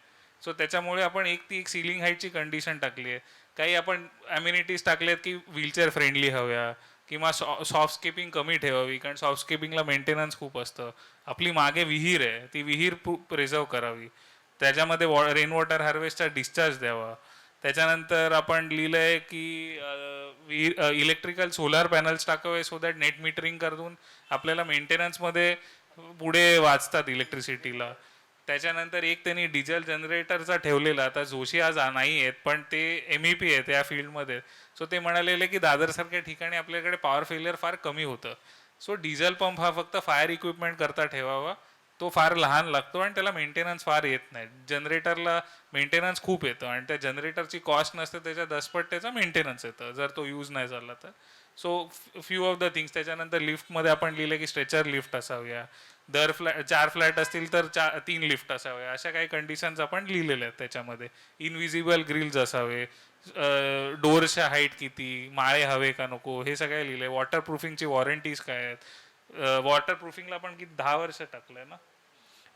सो त्याच्यामुळे आपण एक सिलिंग हाईटची कंडिशन टाकली आहे. काही आपण ॲम्युनिटीज टाकल्यात की व्हीलचेअर फ्रेंडली हव्या, किंवा सॉफ्टस्केपिंग कमी ठेवावी, कारण सॉफ्टस्केपिंगला मेंटेनन्स खूप असतं. आपली मागे विहीर आहे, ती विहीर प्रिझर्व करावी, त्याच्यामध्ये रेन वॉटर हार्वेस्टचा डिस्चार्ज द्यावा. त्याच्यानंतर आपण लिहिलं आहे की इलेक्ट्रिकल सोलार पॅनल्स टाकावे, सो दॅट नेट मीटरिंग करून आपल्याला मेंटेनन्समध्ये पुढे वाचतात इलेक्ट्रिसिटीला. त्याच्यानंतर एक त्यांनी डिझेल जनरेटरचा ठेवलेला, आता जोशी आज नाही आहेत पण ते MEP आहेत या फील्डमध्ये. सो ते म्हणालेले की दादरसारख्या ठिकाणी आपल्याकडे पॉवर फेलियर फार कमी होतं. सो डिझेल पंप हा फक्त फायर इक्विपमेंट करता ठेवावा, तो फार लहान लागतो आणि त्याला मेंटेनन्स फार येत नाही. जनरेटरला मेंटेनन्स खूप येतं आणि त्या जनरेटरची कॉस्ट नसते, त्याच्या 10 पट त्याचा मेंटेनन्स येतं जर तो यूज नाही झाला तर. So few of the things. त्याच्यानंतर लिफ्टमध्ये आपण लिहिलं की स्ट्रेचर लिफ्ट असाव्या, 4 फ्लॅट असतील तर 3 लिफ्ट असाव्या, अशा काही कंडिशन्स आपण लिहिलेल्या आहेत त्याच्यामध्ये. इनविजिबल ग्रिल्स असावे, डोअरच्या हाईट किती, माळे हवे का नको, हे सगळे लिहिले. वॉटरप्रूफिंगची वॉरंटीज काय आहेत, वॉटरप्रूफिंगला पण किती 10 वर्ष टाकलंय ना,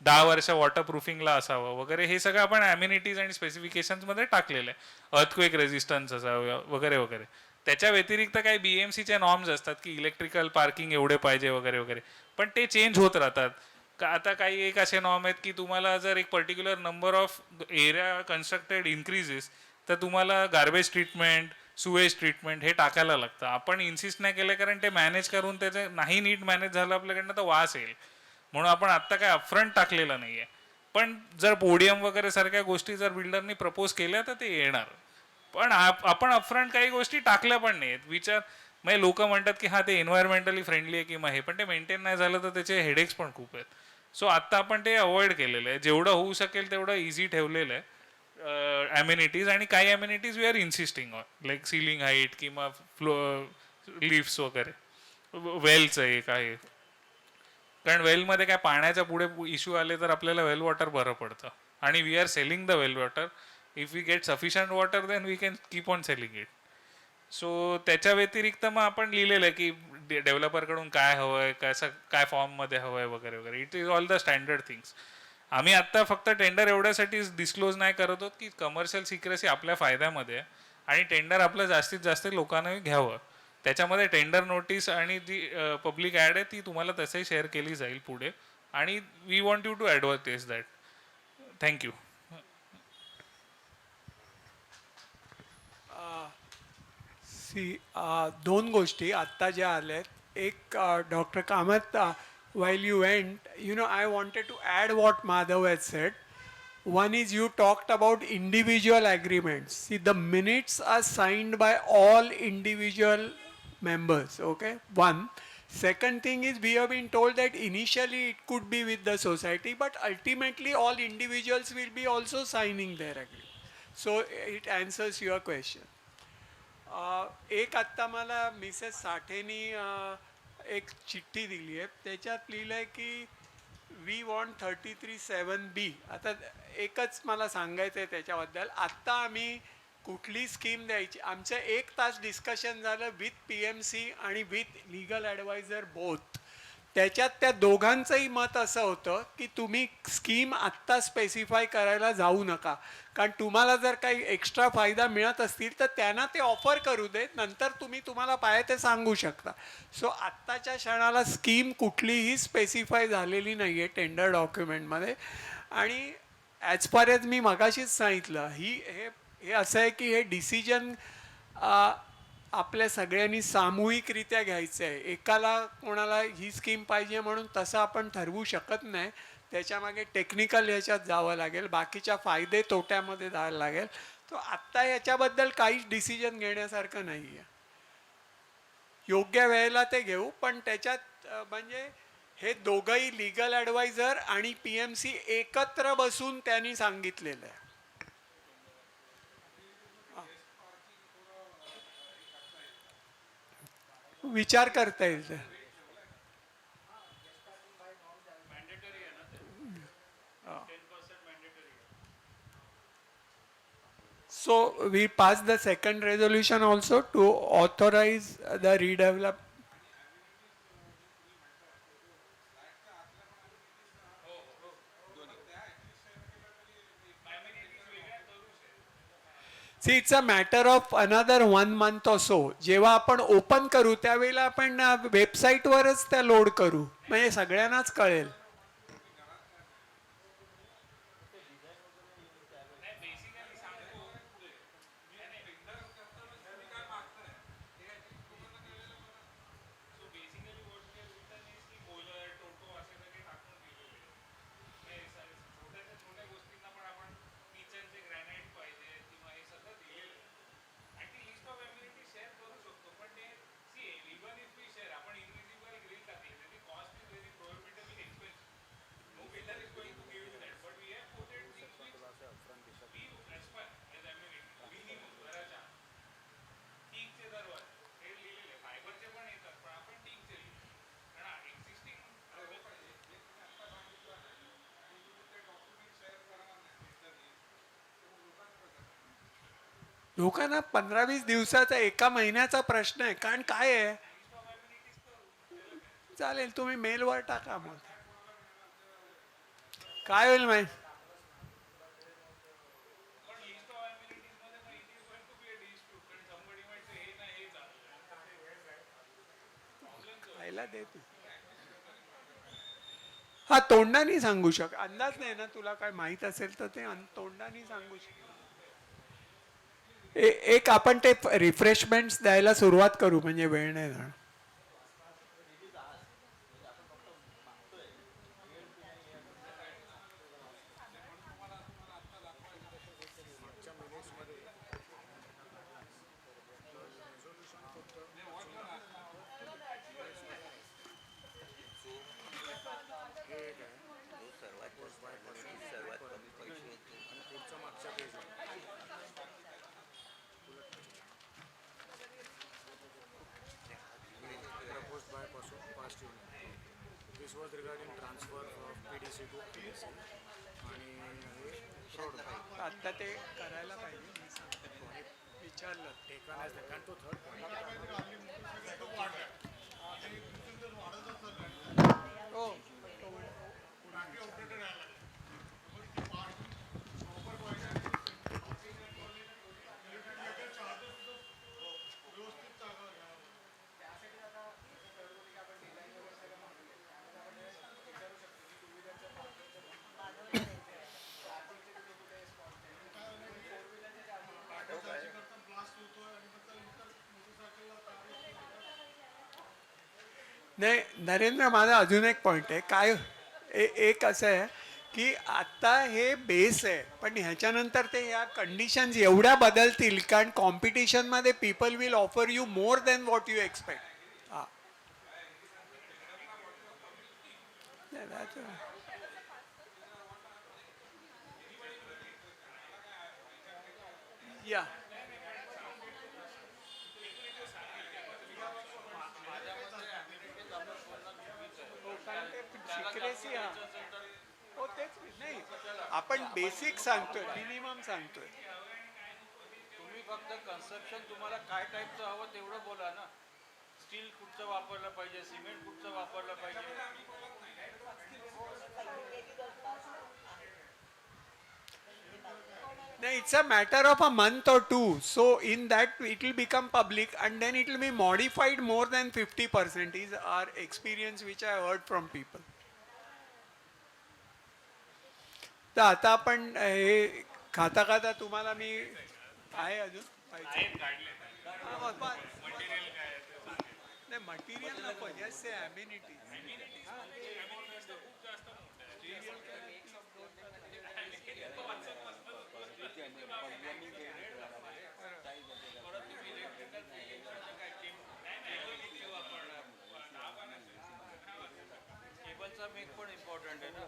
10 वर्ष वॉटरप्रूफिंगला असावं वगैरे. हे सगळं आपण ॲम्युनिटीज आणि स्पेसिफिकेशन्समध्ये टाकलेलं आहे. अर्थक्वेक रेजिस्टन्स असावं वगैरे वगैरे. त्याच्या व्यतिरिक्त काही BMCचे नॉर्म्स असतात की इलेक्ट्रिकल पार्किंग एवढे पाहिजे वगैरे वगैरे, पण ते चेंज होत राहतात. आता काही एक असे नॉर्म आहेत की तुम्हाला जर एक particular number of area constructed increases तर तुम्हाला गार्बेज ट्रीटमेंट, सुवेज ट्रीटमेंट हे टाकायला लागतं. आपण इन्सिस्ट नाही केलं कारण ते मॅनेज करून त्याचे नाही नीट मॅनेज झालं आपल्याकडनं तर वास येईल, म्हणून आपण आत्ता काय अपफ्रंट टाकलेलं नाही आहे. पण जर पोडियम वगैरे सारख्या गोष्टी जर बिल्डरनी प्रपोज केल्या तर ते येणार. पण आपण अपफ्रंट काही गोष्टी टाकल्या पण नाहीत. विचार म्हणजे लोक म्हणतात की हां ते एन्व्हायरमेंटली फ्रेंडली आहे किंवा हे, पण ते मेंटेन नाही झालं तर त्याचे हेडेक्स पण खूप आहेत. सो आत्ता आपण ते अवॉइड केलेलं आहे, जेवढं होऊ शकेल तेवढं इझी ठेवलेलं आहे ॲम्युनिटीज. आणि काही amenities we are insisting on, like ceiling height किंवा लिफ्ट्स वगैरे. वेलचं एक आहे, कारण वेलमध्ये काय पाण्याच्या पुढे इश्यू आले तर आपल्याला वेल वॉटर बरं पडतं, आणि we are selling the well water. If we get sufficient water then we can keep on selling it. So त्याच्या व्यतिरिक्त मग आपण लिहिलेलं आहे की डेव्हलपरकडून काय हवं आहे, काय फॉर्ममध्ये हवं आहे वगैरे वगैरे. It is all the standard things. आम्ही आत्ता फक्त टेंडर एवढ्यासाठी डिस्क्लोज नाही करत आहोत की कमर्शियल सिक्रेसी आपल्या फायद्यामध्ये आहे, आणि टेंडर आपलं जास्तीत जास्त लोकांनी घ्यावं. त्याच्यामध्ये टेंडर नोटीस आणि जी पब्लिक ॲड आहे ती तुम्हाला तसंही शेअर केली जाईल पुढे, आणि we want you to advertise that. Thank you. दोन गोष्टी आत्ता ज्या आल्यात. एक doctor Kamat, while you went, I wanted to add what Madhav had said. One is you talked about individual agreements. See, the minutes are signed by all individual members, okay? One. Second thing is we have been told that initially it could be with the society, but ultimately all individuals will be also signing their agreement. So it answers your question. एक आत्ता मला मिसेस साठेनी एक चिठ्ठी दिली आहे, त्याच्यात लिहिलं आहे की वी वॉन्ट 33(7)B. आता एकच मला सांगायचं आहे त्याच्याबद्दल. आत्ता आम्ही कुठली स्कीम द्यायची, आमचं 1 तास डिस्कशन झालं विथ PMC आणि विथ लिगल ॲडवायझर बोथ. त्याच्यात त्या दोघांचंही मत असं होतं की तुम्ही स्कीम आत्ता स्पेसिफाय करायला जाऊ नका, कारण तुम्हाला जर काही एक्स्ट्रा फायदा मिळत असतील तर त्यांना ते ऑफर करू देत, नंतर तुम्हाला पाहिजे ते सांगू शकता. सो आत्ताच्या क्षणाला स्कीम कुठलीही स्पेसिफाय झालेली नाही आहे टेंडर डॉक्युमेंटमध्ये. आणि ॲज फार एज मी मगाशीच सांगितलं, हे असं आहे की हे डिसिजन आपल्या सगळ्यांनी सामूहिकरित्या घ्यायचं आहे. एकाला कोणाला ही स्कीम पाहिजे म्हणून तसं आपण ठरवू शकत नाही. त्याच्यामागे टेक्निकल ह्याच्यात जावं लागेल, बाकीच्या फायदे तोट्यामध्ये जायला लागेल. तो आत्ता याच्याबद्दल काहीच डिसिजन घेण्यासारखं नाही आहे. योग्य वेळेला ते घेऊ, पण त्याच्यात म्हणजे हे दोघंही लिगल ॲडवायझर आणि PMC एकत्र बसून त्यांनी सांगितलेलं आहे. विचार करता येईल ते. So we passed the second resolution also to authorize the redevelop. See, it's a matter of another 1 month or so. जेव्हा आपण ओपन करू त्यावेळेला आपण वेबसाईटवरच त्या लोड करू, म्हणजे सगळ्यांनाच कळेल. लोकांना 15-20 दिवसाचा, एका महिन्याचा प्रश्न आहे. कारण काय आहे, चालेल तुम्ही मेलवर टाका, मग काय होईल माहिती. खायला दे तू. हा, तोंडाने सांगू शक, अंदाज नाही ना तुला, काय माहित असेल तर ते तोंडाने सांगू शक. एक आपण ते रिफ्रेशमेंट्स द्यायला सुरुवात करू, म्हणजे वेळ नाही जाणार. This was regarding transfer of PDC to PDC. आता ते करायला पाहिजे, मी सांगतो. विचारलं Taken as second to third point. हो. नाही नरेंद्र, माझा अजून एक पॉईंट आहे. काय एक असं आहे की आता हे बेस आहे, पण ह्याच्यानंतर ते ह्या कंडिशन्स एवढ्या बदलतील, कारण कॉम्पिटिशनमध्ये people will offer you more than what you expect. हां, या सिक्रेसी. हा, हो तेच नाही, आपण बेसिक सांगतोय, मिनिमम सांगतोय. तुम्ही फक्त कन्स्ट्रक्शन तुम्हाला काय टाईपचं हवं तेवढं बोला ना. स्टील कुठचं वापरलं पाहिजे, सिमेंट कुठचं वापरलं पाहिजे. No, it's a matter of a month or two. So in that it will become public and then it will be modified more than 50% is our experience which I heard from people. तर आता आपण हे खाता खाता तुम्हाला मी आहे अजून पाहिजे. नाही मटेरियल नको, जस्ट से अम्युनिटी. केबलचा मेक पण इम्पॉर्टंट आहे ना,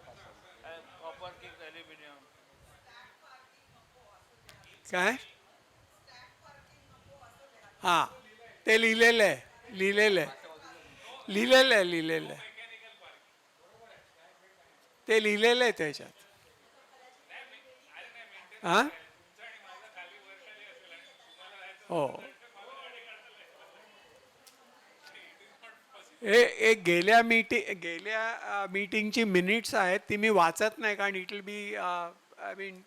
कॉपर किंग ॲल्युमिनियम. काय हां ते लिहिलेलं आहे लिहिलेलं आहे लिहिलेलं आहे लिहिलेलं आहे ते लिहिलेलं आहे त्याच्यात हां हो हे गेल्या मीटिंगची मिनिट्स आहेत ती मी वाचत नाही कारण it will be I mean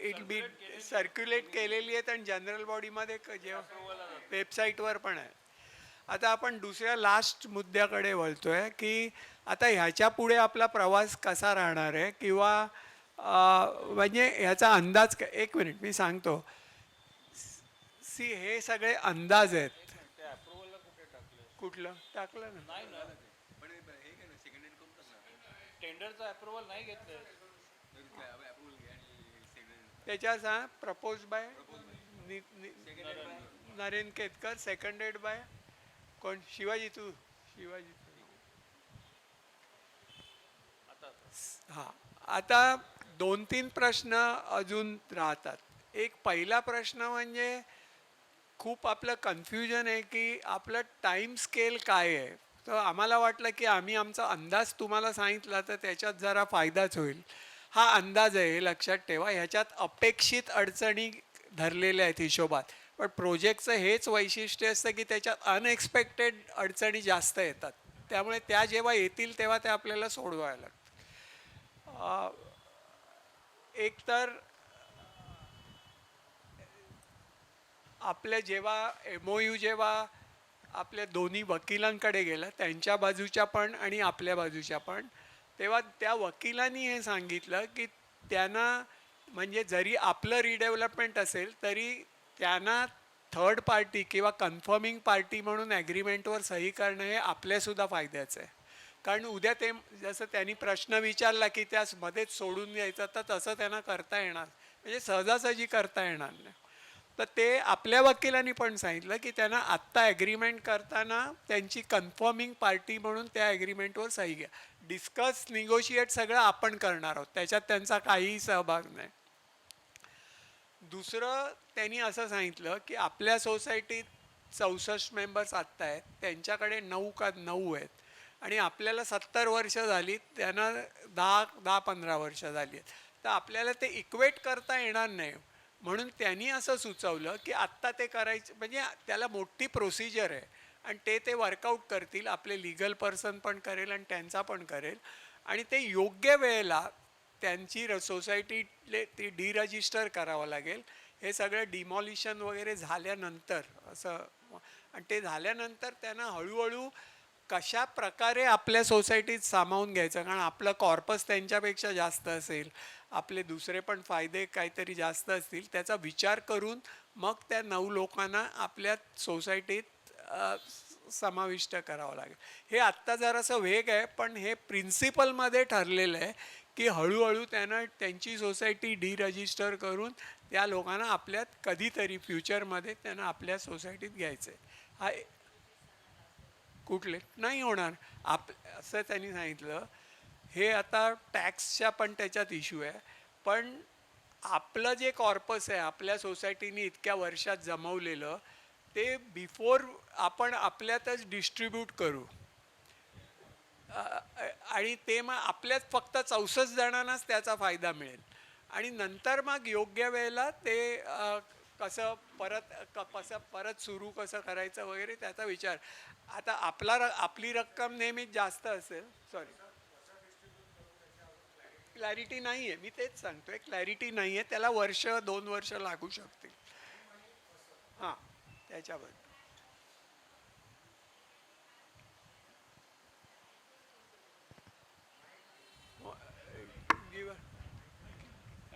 it be circulate केलेली आहेत आणि जनरल बॉडीमध्ये जेव्हा वेबसाईटवर पण आहे. आता आपण दुसऱ्या लास्ट मुद्द्याकडे वळतोय की आता ह्याच्या पुढे आपला प्रवास कसा राहणार आहे किंवा म्हणजे ह्याचा अंदाज एक मिनिट मी सांगतो. सी हे सगळे अंदाज आहेत. कुठलं टाकलं ना नाही ना, टेंडरचा अप्रुव्हल नाही घेतलं. त्याच्या सांग propose by Narendra Ketkar seconded by कोण शिवाजी तू शिवाजी हां आता 2-3 प्रश्न अजून राहतात. एक पहिला प्रश्न म्हणजे खूप आपलं कन्फ्युजन आहे की आपलं टाईम स्केल काय आहे. तर आम्हाला वाटलं की आम्ही आमचा अंदाज तुम्हाला सांगितला तर त्याच्यात जरा फायदाच होईल. हा अंदाज आहे हे लक्षात ठेवा. ह्याच्यात अपेक्षित अडचणी धरलेल्या आहेत हिशोबात. पण प्रोजेक्टचं हेच वैशिष्ट्य असतं की त्याच्यात अनएक्सपेक्टेड अडचणी जास्त येतात. त्यामुळे त्या जेव्हा येतील तेव्हा त्या आपल्याला सोडवायला लागतात. एकतर आपल्या जेव्हा MOU जेव्हा आपल्या दोन्ही वकिलांकडे गेला त्यांच्या बाजूच्या पण आणि आपल्या बाजूच्या पण तेव्हा त्या वकिलांनी हे सांगितलं की त्यांना म्हणजे जरी आपलं रिडेव्हलपमेंट असेल तरी त्यांना थर्ड पार्टी किंवा कन्फर्मिंग पार्टी म्हणून ॲग्रीमेंटवर सही करणं हे आपल्यासुद्धा फायद्याचं आहे. कारण उद्या ते जसं त्यांनी प्रश्न विचारला की त्यास मध्येच सोडून द्यायचं तर तसं त्यांना करता येणार म्हणजे सहजासहजी करता येणार नाही. तर ते आपल्या वकिलांनी पण सांगितलं की त्यांना आत्ता ॲग्रीमेंट करताना त्यांची कन्फर्मिंग पार्टी म्हणून त्या ॲग्रीमेंटवर सही घ्या. डिस्कस निगोशिएट सगळं आपण करणार आहोत त्याच्यात त्यांचा काहीही सहभाग नाही. दुसरं त्यांनी असं सांगितलं की आपल्या सोसायटीत 64 मेंबर्स आत्ता आहेत त्यांच्याकडे 9 आहेत आणि आपल्याला 70 वर्ष झाली त्यांना 10-15 वर्ष झाली आहेत. तर आपल्याला ते इक्वेट करता येणार नाही. म्हणून त्यांनी असं सुचवलं की आत्ता ते करायचं म्हणजे त्याला मोठी प्रोसिजर आहे आणि ते वर्कआउट करतील. आपले लिगल पर्सन पण करेल आणि त्यांचा पण करेल आणि ते योग्य वेळेला त्यांची सोसायटीले ती डिरजिस्टर करावं लागेल. हे सगळं डिमॉलिशन वगैरे झाल्यानंतर असं आणि ते झाल्यानंतर त्यांना हळूहळू कशा प्रकारे आपल्या सोसायटीत सामावून घ्यायचं कारण आपलं कॉर्पस त्यांच्यापेक्षा जास्त असेल आपले दुसरे पण फायदे काहीतरी जास्त असतील त्याचा विचार करून मग त्या 9 लोकांना आपल्या सोसायटीत समाविष्ट करावं लागेल. हे आत्ता जरासं वेग आहे पण हे प्रिन्सिपलमध्ये ठरलेलं आहे की हळूहळू त्यांना त्यांची सोसायटी डिरजिस्टर करून त्या लोकांना आपल्यात कधीतरी फ्युचरमध्ये त्यांना आपल्या सोसायटीत घ्यायचं आहे. हा कुठले नाही होणार असं त्यांनी सांगितलं. हे आता टॅक्सच्या पण त्याच्यात इश्यू आहे पण आपलं जे कॉर्पस आहे आपल्या सोसायटीने इतक्या वर्षात जमवलेलं ते बिफोर आपण आपल्यातच डिस्ट्रीब्यूट करू आणि ते मग आपल्यात फक्त 64 जणांनाच त्याचा फायदा मिळेल आणि नंतर मग योग्य वेळेला ते कसं परत सुरू कसं करायचं वगैरे त्याचा विचार. आता आपली रक्कम नेहमीच जास्त असेल. सॉरी क्लॅरिटी नाही आहे. मी तेच सांगतोय क्लॅरिटी नाही आहे. त्याला 1-2 वर्ष लागू शकतील. हां त्याच्याबद्दल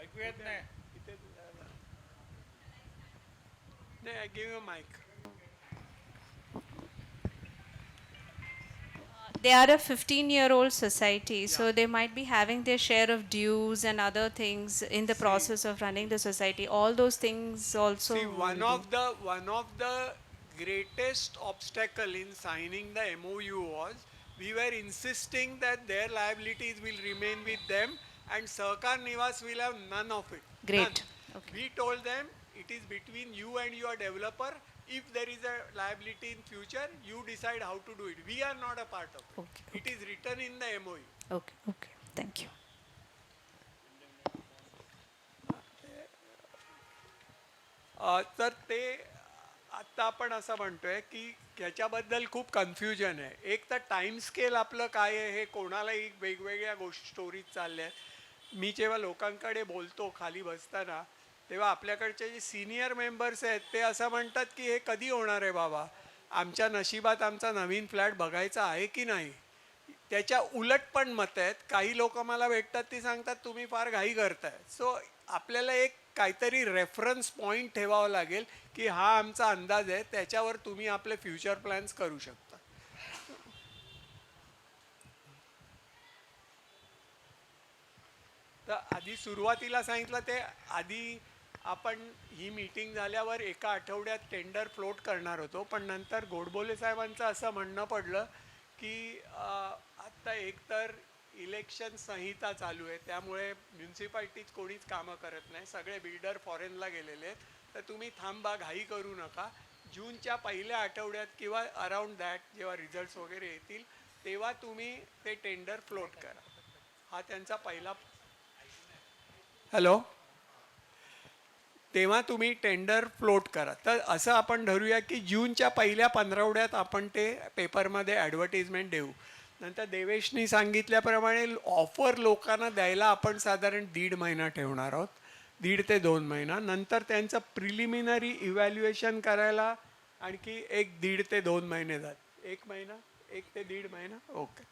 ऐकू येत नाही. नाही I give you mic. They are a 15-year-old society, so they might be having their share of dues and other things in the process of running the society. All those things also See, will be. one of the greatest obstacle in signing the MOU was we were insisting that their liabilities will remain with them and Sahkar Niwas will have none of it. None. Great. Okay. We told them it is between you and your developer. If there is a liability in future, you decide how to do it. We are not a part of it. Okay, It is written in the MOU. Okay. Okay. Thank you. तर ते आता आपण असं म्हणतोय की ह्याच्याबद्दल खूप कन्फ्युजन आहे. एक तर टाईम स्केल आपलं काय आहे हे कोणालाही वेगवेगळ्या गोष्टी स्टोरीज चालल्या आहेत. मी जेव्हा लोकांकडे बोलतो खाली बसताना तेव्हा आपल्याकडचे जे सिनियर मेंबर्स आहेत ते असं म्हणतात की हे कधी होणार आहे बाबा, आमच्या नशिबात आमचा नवीन फ्लॅट बघायचा आहे की नाही. त्याच्या उलट पण मत आहेत. काही लोक मला भेटतात ती सांगतात तुम्ही फार घाई करताय. सो आपल्याला एक काहीतरी रेफरन्स पॉईंट ठेवावा लागेल की हा आमचा अंदाज आहे, त्याच्यावर तुम्ही आपले फ्युचर प्लॅन्स करू शकता. तर आधी सुरुवातीला सांगितलं ते आधी आपण ही मीटिंग झाल्यावर एका आठवड्यात टेंडर फ्लोट करणार होतो, पण नंतर गोडबोले साहेबांचं असं म्हणणं पडलं की आत्ता एकतर इलेक्शन संहिता चालू आहे, त्यामुळे म्युन्सिपाल्टीज कोणीच कामं करत नाही, सगळे बिल्डर फॉरेनला गेलेले आहेत, तर तुम्ही थांबा, घाई करू नका, जूनच्या पहिल्या आठवड्यात किंवा अराउंड दॅट जेव्हा रिझल्ट्स वगैरे येतील तेव्हा तुम्ही ते टेंडर फ्लोट करा. हा त्यांचा पहिला. हॅलो, तेव्हा तुम्ही टेंडर फ्लोट करा. तर असं आपण धरूया की जूनच्या पहिल्या पंधरवड्यात आपण ते पेपरमध्ये ॲडव्हर्टिजमेंट देऊ. नंतर देवेशनी सांगितल्याप्रमाणे ऑफर लोकांना द्यायला आपण साधारण 1.5 महिना ठेवणार आहोत, 1.5 ते 2 महिना. नंतर त्यांचं प्रिलिमिनरी इव्हॅल्युएशन करायला आणखी 1.5 ते 2 महिने जातात. 1 महिना, 1 ते 1.5 महिना. ओके.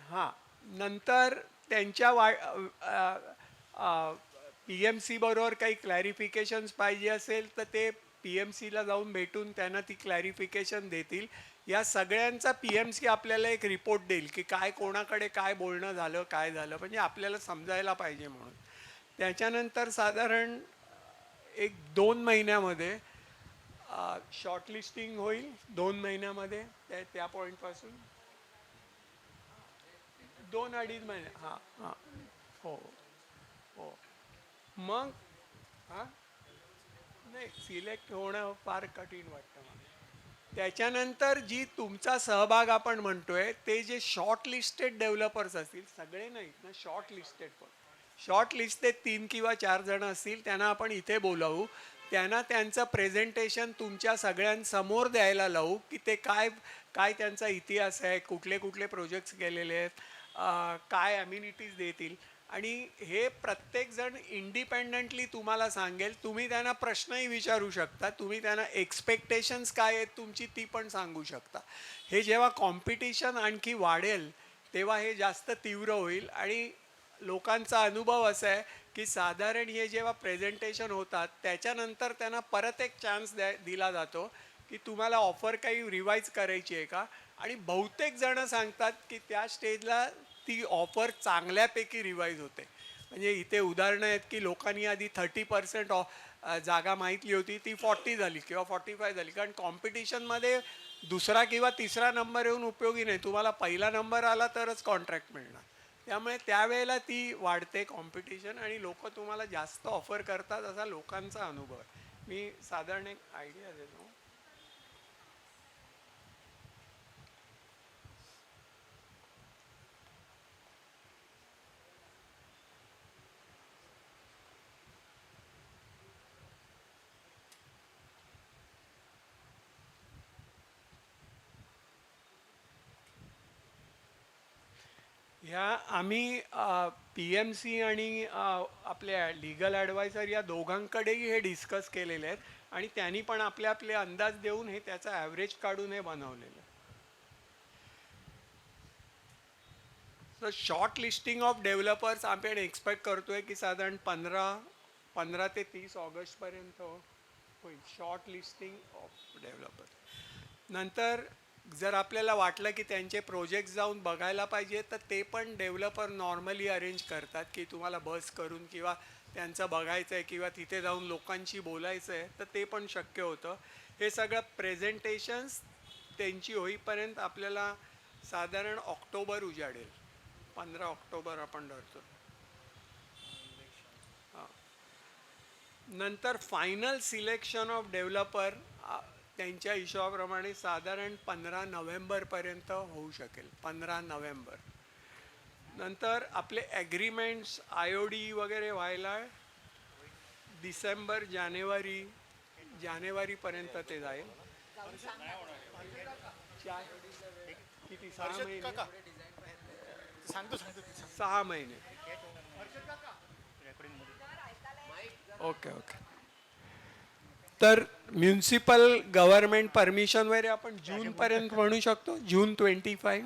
हां, नंतर त्यांच्या पी एम सी बरोबर काही क्लॅरिफिकेशन्स पाहिजे असेल तर ते पी एम सीला जाऊन भेटून त्यांना ती क्लॅरिफिकेशन देतील. या सगळ्यांचा पी एम सी आपल्याला एक रिपोर्ट देईल की काय कोणाकडे काय बोलणं झालं, काय झालं, म्हणजे आपल्याला समजायला पाहिजे म्हणून. त्याच्यानंतर साधारण 1-2 महिन्यामध्ये शॉर्टलिस्टिंग होईल. 2 महिन्यामध्ये त्या पॉईंटपासून 2-2.5 महिने. हां हां, हो हो. मग हां, नाही, सिलेक्ट होणं फार कठीण वाटतं मला. त्याच्यानंतर जी तुमचा सहभाग आपण म्हणतोय ते जे शॉर्ट लिस्टेड डेव्हलपर्स असतील, सगळे नाहीत ना, शॉर्ट लिस्टेड, पण शॉर्ट लिस्टेड 3 किंवा 4 जण असतील, त्यांना आपण इथे बोलावू, त्यांना त्यांचं प्रेझेंटेशन तुमच्या सगळ्यांसमोर द्यायला लावू की ते काय काय त्यांचा इतिहास आहे, कुठले कुठले प्रोजेक्ट्स केलेले आहेत, काय अम्युनिटीज देतील. आणि हे प्रत्येकजण इंडिपेंडंटली तुम्हाला सांगेल. तुम्ही त्यांना प्रश्नही विचारू शकता, तुम्ही त्यांना एक्सपेक्टेशन्स काय आहेत तुमची ती पण सांगू शकता. हे जेव्हा कॉम्पिटिशन आणखी वाढेल तेव्हा हे जास्त तीव्र होईल. आणि लोकांचा अनुभव असा आहे की साधारण हे जेव्हा प्रेझेंटेशन होतात त्याच्यानंतर त्यांना परत एक चान्स दिला जातो की तुम्हाला ऑफर काही रिवाईज करायची आहे का. आणि बहुतेक जणं सांगतात की त्या स्टेजला ती ऑफर चांगल्यापैकी रिवाईज होते. म्हणजे इथे उदाहरणं आहेत की लोकांनी आधी 30% जागा माहितली होती, ती 40 झाली किंवा 45 झाली. कारण कॉम्पिटिशनमध्ये दुसरा किंवा तिसरा नंबर येऊन उपयोगी नाही, तुम्हाला पहिला नंबर आला तरच कॉन्ट्रॅक्ट मिळणार. त्यामुळे त्यावेळेला ती वाढते कॉम्पिटिशन आणि लोक तुम्हाला जास्त ऑफर करतात, असा लोकांचा अनुभव आहे. मी साधारण एक आयडिया देतो. ह्या आम्ही पी एम सी आणि आपल्या लिगल ॲडवायझर या दोघांकडेही हे डिस्कस केलेले आहेत आणि त्यांनी पण आपले आपले अंदाज देऊन हे त्याचा ॲव्हरेज काढून हे बनवलेलं आहे. So short listing of developers आपण एक्सपेक्ट करतोय की साधारण 15 ते 30 ऑगस्टपर्यंत होईल शॉर्ट लिस्टिंग ऑफ डेव्हलपर्स. नंतर जर आपल्याला वाटलं की त्यांचे प्रोजेक्ट जाऊन बघायला पाहिजे तर ते पण डेव्हलपर नॉर्मली अरेंज करतात की तुम्हाला बस करून किंवा त्यांचं बघायचं आहे किंवा तिथे जाऊन लोकांशी बोलायचं आहे तर ते पण शक्य होतं. हे सगळं प्रेझेंटेशन्स त्यांची होईपर्यंत आपल्याला साधारण ऑक्टोबर उजाडेल. 15 ऑक्टोबर आपण धरतो. नंतर फायनल सिलेक्शन ऑफ डेव्हलपर त्यांच्या हिशोबाप्रमाणे साधारण 15 नोव्हेंबरपर्यंत होऊ शकेल. 15 नोव्हेंबर नंतर आपले ॲग्रीमेंट्स IOD वगैरे व्हायला डिसेंबर जानेवारीपर्यंत ते जाईल. किती 6 महिने? 6 महिने. ओके. तर म्युन्सिपल गव्हर्नमेंट परमिशन वगैरे आपण जूनपर्यंत म्हणू शकतो. जून 25.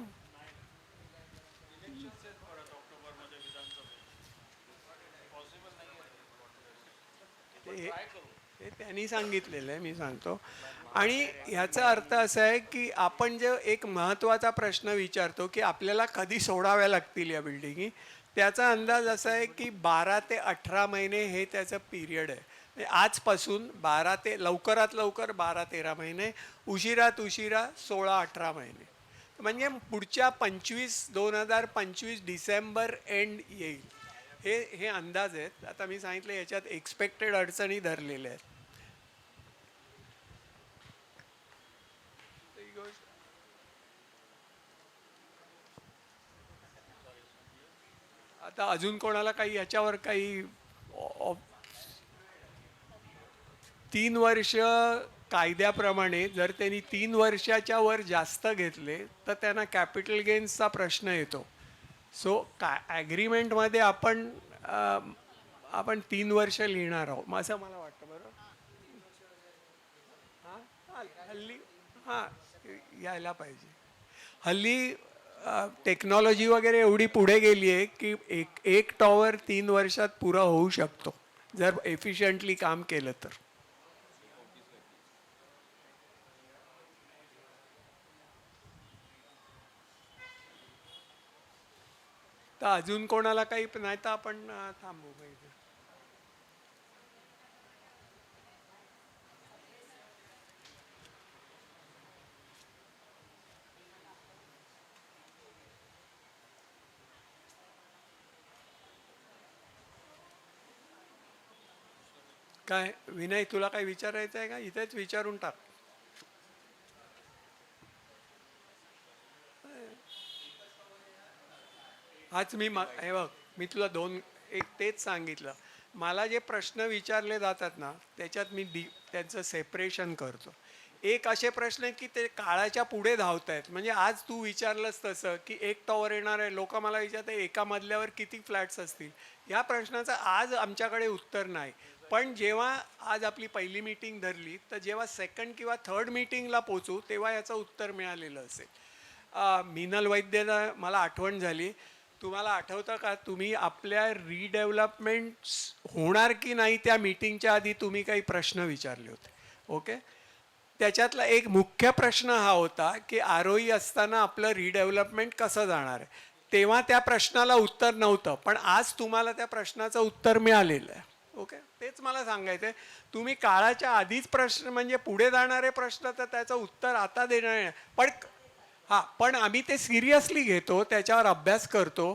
ते त्यांनी सांगितलेलं आहे, मी सांगतो. आणि ह्याचा अर्थ असा आहे की आपण जे एक महत्त्वाचा प्रश्न विचारतो की आपल्याला कधी सोडाव्या लागतील या बिल्डिंगी, त्याचा अंदाज असा आहे की 12 ते 18 महिने हे त्याचं पिरियड आहे. म्हणजे आजपासून 12 ते लवकरात लवकर 12-13 महिने, उशिरात उशिरा 16-18 महिने. म्हणजे पुढच्या 2025 डिसेंबर एंड येईल. हे अंदाज आहेत. आता मी सांगितलं याच्यात एक्सपेक्टेड अडचणी धरलेल्या आहेत. आता अजून कोणाला काही याच्यावर काही 3 वर्ष कायद्याप्रमाणे जर त्यांनी 3 वर्षाच्या वर जास्त घेतले तर त्यांना कॅपिटल गेन्सचा प्रश्न येतो. सो ॲग्रीमेंटमध्ये आपण 3 वर्ष लिहिणार आहोत असं मला वाटतं. बरोबर. हल्ली यायला पाहिजे. हल्ली टेक्नॉलॉजी वगैरे एवढी पुढे गेली आहे की एक टॉवर 3 वर्षात पुरा होऊ शकतो जर एफिशियंटली काम केलं तर. तर अजून कोणाला काही नाही तर आपण थांबू पाहिजे. काय विनय, तुला काही विचारायचं आहे का? इथेच विचारून टाक. हाच मी हे बघ, मी तुला एक तेच सांगितलं. मला जे प्रश्न विचारले जातात ना त्याच्यात मी त्यांचं सेपरेशन करतो. एक असे प्रश्न आहेत की ते काळाच्या पुढे धावत आहेत. म्हणजे आज तू विचारलंस तसं की एक टॉवर येणार आहे, लोक मला विचारतात एका मजल्यावर किती फ्लॅट्स असतील. या प्रश्नाचं आज आमच्याकडे उत्तर नाही. पण जेव्हा आज आपली पहिली मीटिंग धरली तर जेव्हा सेकंड किंवा थर्ड मीटिंगला पोचू तेव्हा याचं उत्तर मिळालेलं असेल. मिनल वैद्यला मला आठवण झाली. तुम्हाला आठवतं का, तुम्ही आपल्या रिडेव्हलपमेंट्स होणार की नाही त्या मीटिंगच्या आधी तुम्ही काही प्रश्न विचारले होते. ओके. त्याच्यातला एक मुख्य प्रश्न हा होता की ROE असताना आपलं रिडेव्हलपमेंट कसं जाणार आहे. तेव्हा त्या प्रश्नाला उत्तर नव्हतं, पण आज तुम्हाला त्या प्रश्नाचं उत्तर मिळालेलं आहे. ओके. तेच मला सांगायचं आहे. तुम्ही काळाच्या आधीच प्रश्न म्हणजे पुढे जाणारे प्रश्न तर त्याचं उत्तर आता देणार नाही. पण आम्ही ते सिरियसली घेतो, त्याच्यावर अभ्यास करतो,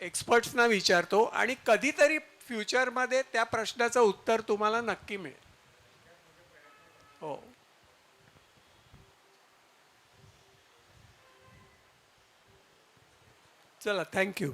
एक्सपर्ट्सना विचारतो आणि कधीतरी फ्युचरमध्ये त्या प्रश्नाचं उत्तर तुम्हाला नक्की मिळेल. हो. चला, थँक्यू.